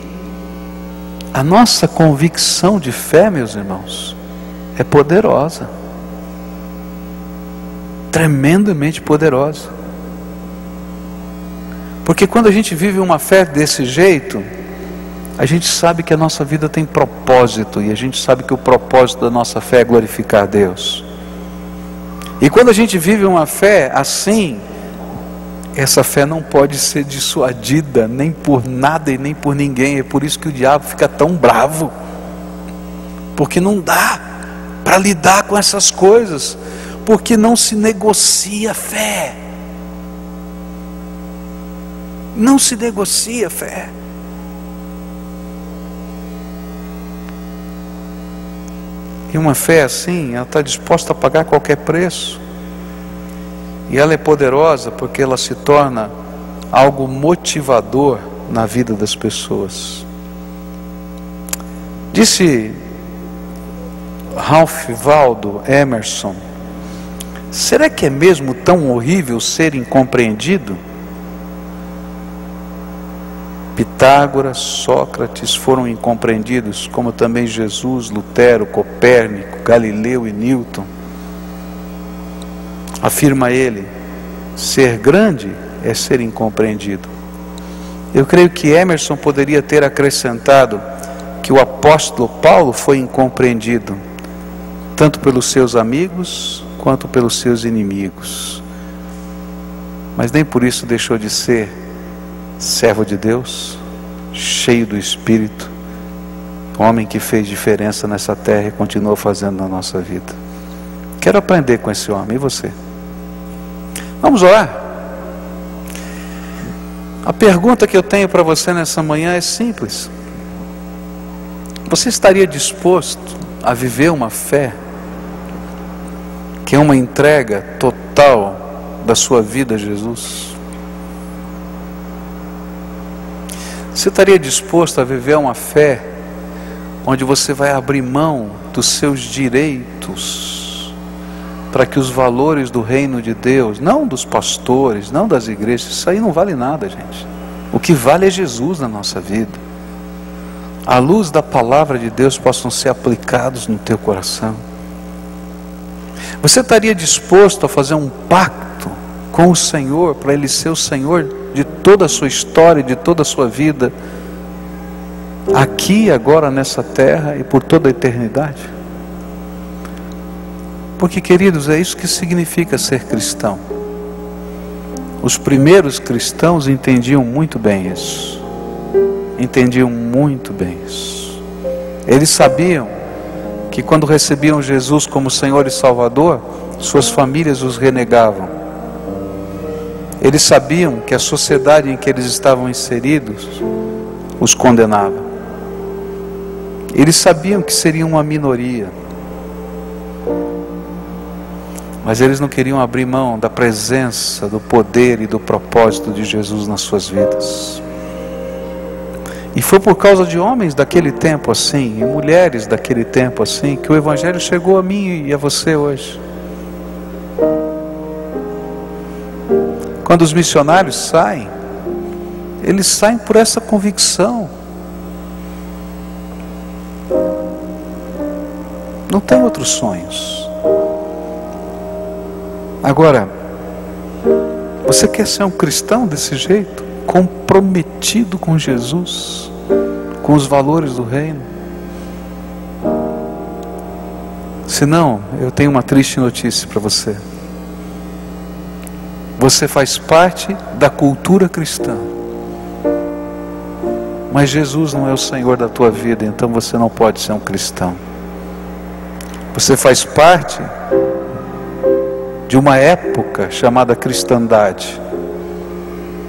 [SPEAKER 11] a nossa convicção de fé, meus irmãos, é poderosa, tremendamente poderosa. Porque quando a gente vive uma fé desse jeito, a gente sabe que a nossa vida tem propósito, e a gente sabe que o propósito da nossa fé é glorificar a Deus. E quando a gente vive uma fé assim, essa fé não pode ser dissuadida nem por nada e nem por ninguém. É por isso que o diabo fica tão bravo, porque não dá para lidar com essas coisas, porque não se negocia fé. Não se negocia fé. E uma fé assim, ela está disposta a pagar qualquer preço. E ela é poderosa porque ela se torna algo motivador na vida das pessoas. Disse Ralph Waldo Emerson: será que é mesmo tão horrível ser incompreendido? Pitágoras, Sócrates foram incompreendidos, como também Jesus, Lutero, Copérnico, Galileu e Newton. Afirma ele: ser grande é ser incompreendido. Eu creio que Emerson poderia ter acrescentado que o apóstolo Paulo foi incompreendido, tanto pelos seus amigos quanto pelos seus inimigos. Mas nem por isso deixou de ser servo de Deus, cheio do Espírito, homem que fez diferença nessa terra e continua fazendo na nossa vida. Quero aprender com esse homem. E você? Vamos orar? A pergunta que eu tenho para você nessa manhã é simples: você estaria disposto a viver uma fé que é uma entrega total da sua vida a Jesus? Você estaria disposto a viver uma fé onde você vai abrir mão dos seus direitos para que os valores do reino de Deus, não dos pastores, não das igrejas, isso aí não vale nada, gente. O que vale é Jesus na nossa vida. A luz da palavra de Deus possam ser aplicados no teu coração. Você estaria disposto a fazer um pacto com o Senhor, para Ele ser o Senhor de toda a sua história, de toda a sua vida, aqui, agora, nessa terra e por toda a eternidade? Porque, queridos, é isso que significa ser cristão. Os primeiros cristãos entendiam muito bem isso. Entendiam muito bem isso. Eles sabiam que quando recebiam Jesus como Senhor e Salvador, suas famílias os renegavam. Eles sabiam que a sociedade em que eles estavam inseridos os condenava. Eles sabiam que seriam uma minoria. Mas eles não queriam abrir mão da presença, do poder e do propósito de Jesus nas suas vidas. E foi por causa de homens daquele tempo assim, e mulheres daquele tempo assim, que o Evangelho chegou a mim e a você hoje. Quando os missionários saem, eles saem por essa convicção. Não tem outros sonhos. Agora, você quer ser um cristão desse jeito? Comprometido com Jesus, com os valores do reino? Se não, eu tenho uma triste notícia para você. Você faz parte da cultura cristã, mas Jesus não é o Senhor da tua vida, então você não pode ser um cristão. Você faz parte de uma época chamada cristandade,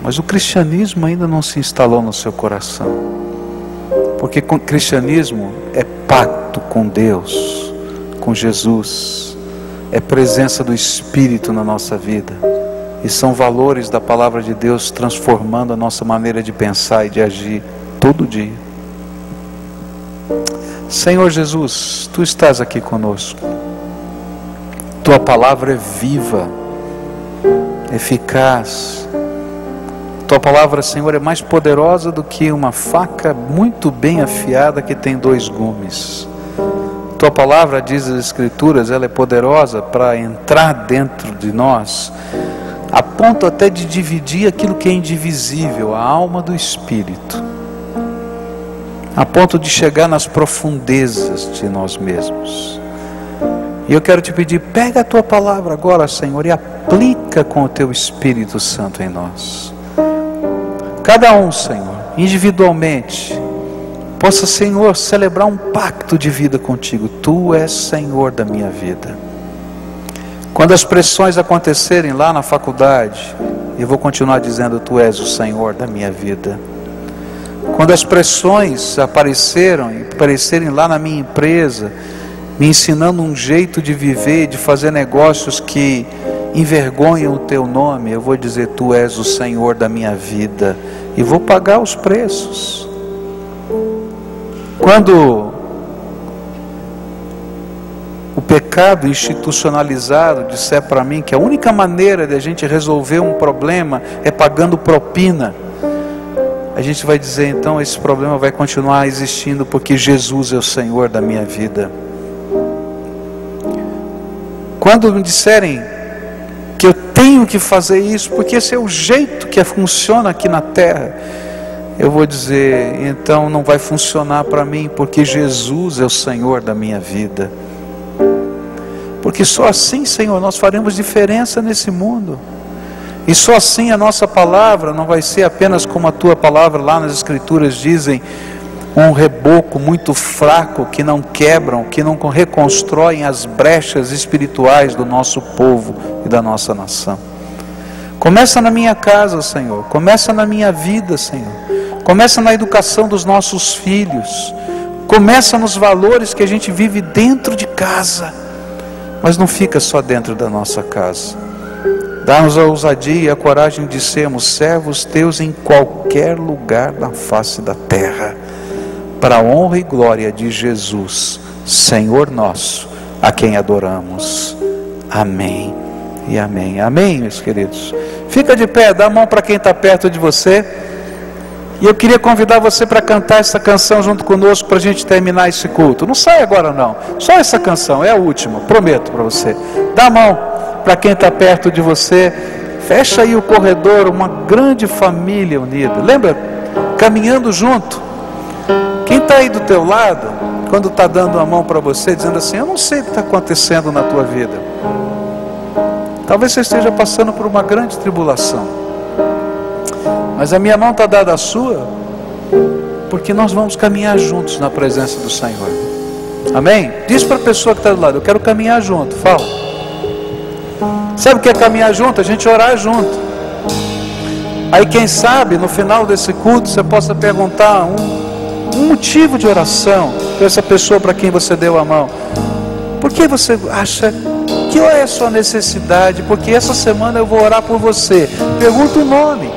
[SPEAKER 11] mas o cristianismo ainda não se instalou no seu coração, porque o cristianismo é pacto com Deus, com Jesus, é presença do Espírito na nossa vida, e são valores da palavra de Deus transformando a nossa maneira de pensar e de agir todo dia. Senhor Jesus, Tu estás aqui conosco. Tua palavra é viva, eficaz. Tua palavra, Senhor, é mais poderosa do que uma faca muito bem afiada que tem 2 gumes. Tua palavra, diz as Escrituras, ela é poderosa para entrar dentro de nós, a ponto até de dividir aquilo que é indivisível, a alma do Espírito, a ponto de chegar nas profundezas de nós mesmos. E eu quero te pedir, pega a Tua palavra agora, Senhor, e aplica com o Teu Espírito Santo em nós. Cada um, Senhor, individualmente, possa, Senhor, celebrar um pacto de vida contigo. Tu és Senhor da minha vida. Quando as pressões acontecerem lá na faculdade, eu vou continuar dizendo: Tu és o Senhor da minha vida. Quando as pressões aparecerem lá na minha empresa, me ensinando um jeito de viver, de fazer negócios que envergonham o Teu nome, eu vou dizer: Tu és o Senhor da minha vida, e vou pagar os preços. Quando o pecado institucionalizado disser para mim que a única maneira de a gente resolver um problema é pagando propina, a gente vai dizer: então esse problema vai continuar existindo, porque Jesus é o Senhor da minha vida. Quando me disserem que eu tenho que fazer isso, porque esse é o jeito que funciona aqui na terra, eu vou dizer: então não vai funcionar para mim, porque Jesus é o Senhor da minha vida. Porque só assim, Senhor, nós faremos diferença nesse mundo. E só assim a nossa palavra não vai ser apenas como a Tua palavra lá nas Escrituras dizem, um reboco muito fraco que não quebram, que não reconstroem as brechas espirituais do nosso povo e da nossa nação. Começa na minha casa, Senhor. Começa na minha vida, Senhor. Começa na educação dos nossos filhos. Começa nos valores que a gente vive dentro de casa. Mas não fica só dentro da nossa casa. Dá-nos a ousadia e a coragem de sermos servos Teus em qualquer lugar da face da terra, para a honra e glória de Jesus, Senhor nosso, a quem adoramos. Amém e amém. Amém, meus queridos. Fica de pé, dá a mão para quem está perto de você. E eu queria convidar você para cantar essa canção junto conosco, para a gente terminar esse culto. Não sai agora não, só essa canção, é a última, prometo para você. Dá a mão para quem está perto de você. Fecha aí o corredor, uma grande família unida. Lembra? Caminhando junto. Quem está aí do teu lado, quando está dando a mão para você, dizendo assim: eu não sei o que está acontecendo na tua vida. Talvez você esteja passando por uma grande tribulação, mas a minha mão está dada à sua, porque nós vamos caminhar juntos na presença do Senhor. Amém? Diz para a pessoa que está do lado: eu quero caminhar junto. Fala. Sabe o que é caminhar junto? A gente orar junto. Aí quem sabe no final desse culto você possa perguntar um motivo de oração para essa pessoa para quem você deu a mão. Por que você acha que é a sua necessidade? Porque essa semana eu vou orar por você. Pergunta o nome.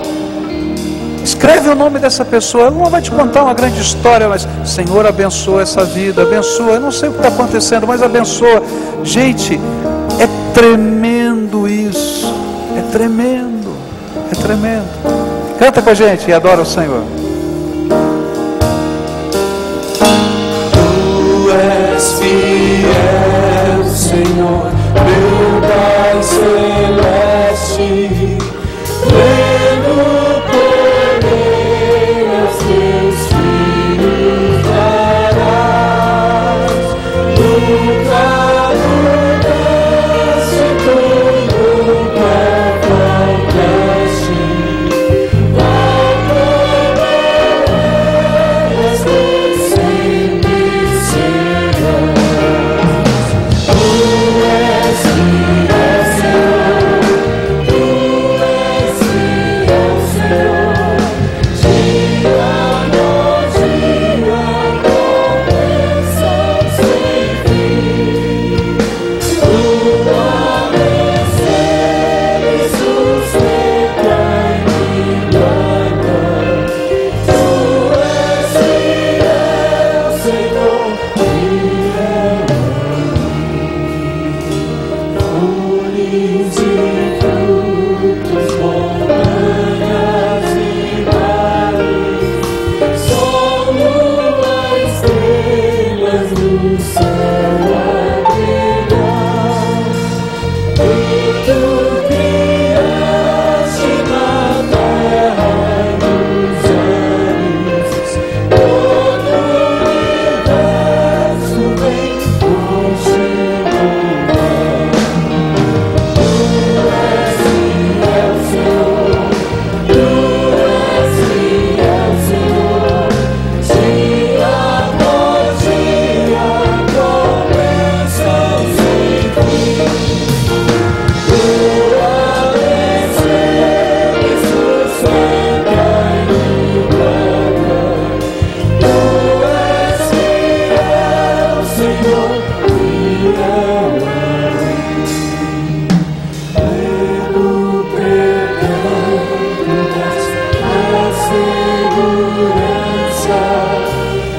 [SPEAKER 11] Escreve o nome dessa pessoa. Ela não vai te contar uma grande história, mas: Senhor, abençoa essa vida, abençoa. Eu não sei o que está acontecendo, mas abençoa. Gente, é tremendo isso. É tremendo. É tremendo. Canta com a gente e adora o Senhor.
[SPEAKER 2] Tu és fiel. fiel Senhor, meu Pai celeste, pleno poder aos teus filhos darás, nunca mudaste, tu nunca faltaste, voltarás, sempre serás. Tu és fiel Senhor, tu és fiel Senhor, dia após dia, começam sem fim. Tua recebe, sustenta e me guarda. Tu és fiel Senhor, flores e frutos, montanhas e mares, sol, lua, estrelas no céu a brilhar. E tu criaste na terra e nos ares, todo o universo vem conchegar. Tu és fiel Senhor, tu és fiel Senhor, dia após dia, começam sem fim. Tua recebe, sustenta e me guarda. Tu és fiel Senhor, fiel a mim. Pleno perdão, tu dás a segurança.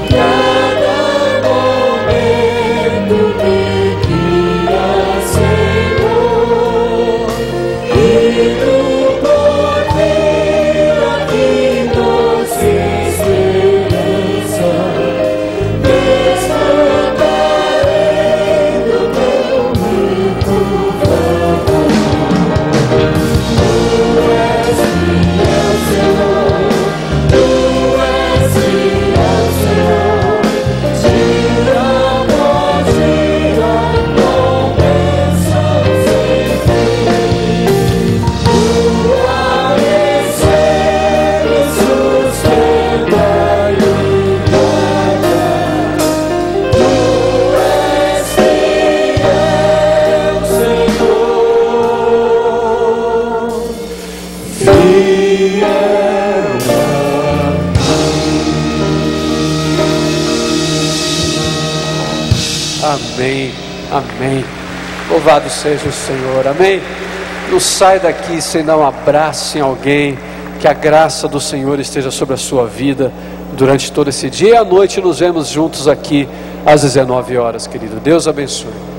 [SPEAKER 2] Cada momento me guia, Senhor, e no porvir aqui doce esperança, desfrutarei do teu rico favor. Tu és fiel Senhor, tu és fiel Senhor, dia após dia, começam sem fim. Tua recebe, sustenta e guarda. Tu és fiel Senhor, fiel a
[SPEAKER 1] Amém, amém. Louvado seja o Senhor, amém. Não sai daqui sem dar um abraço em alguém. Que a graça do Senhor esteja sobre a sua vida durante todo esse dia e à noite. Nos vemos juntos aqui às 19 horas, querido. Deus abençoe.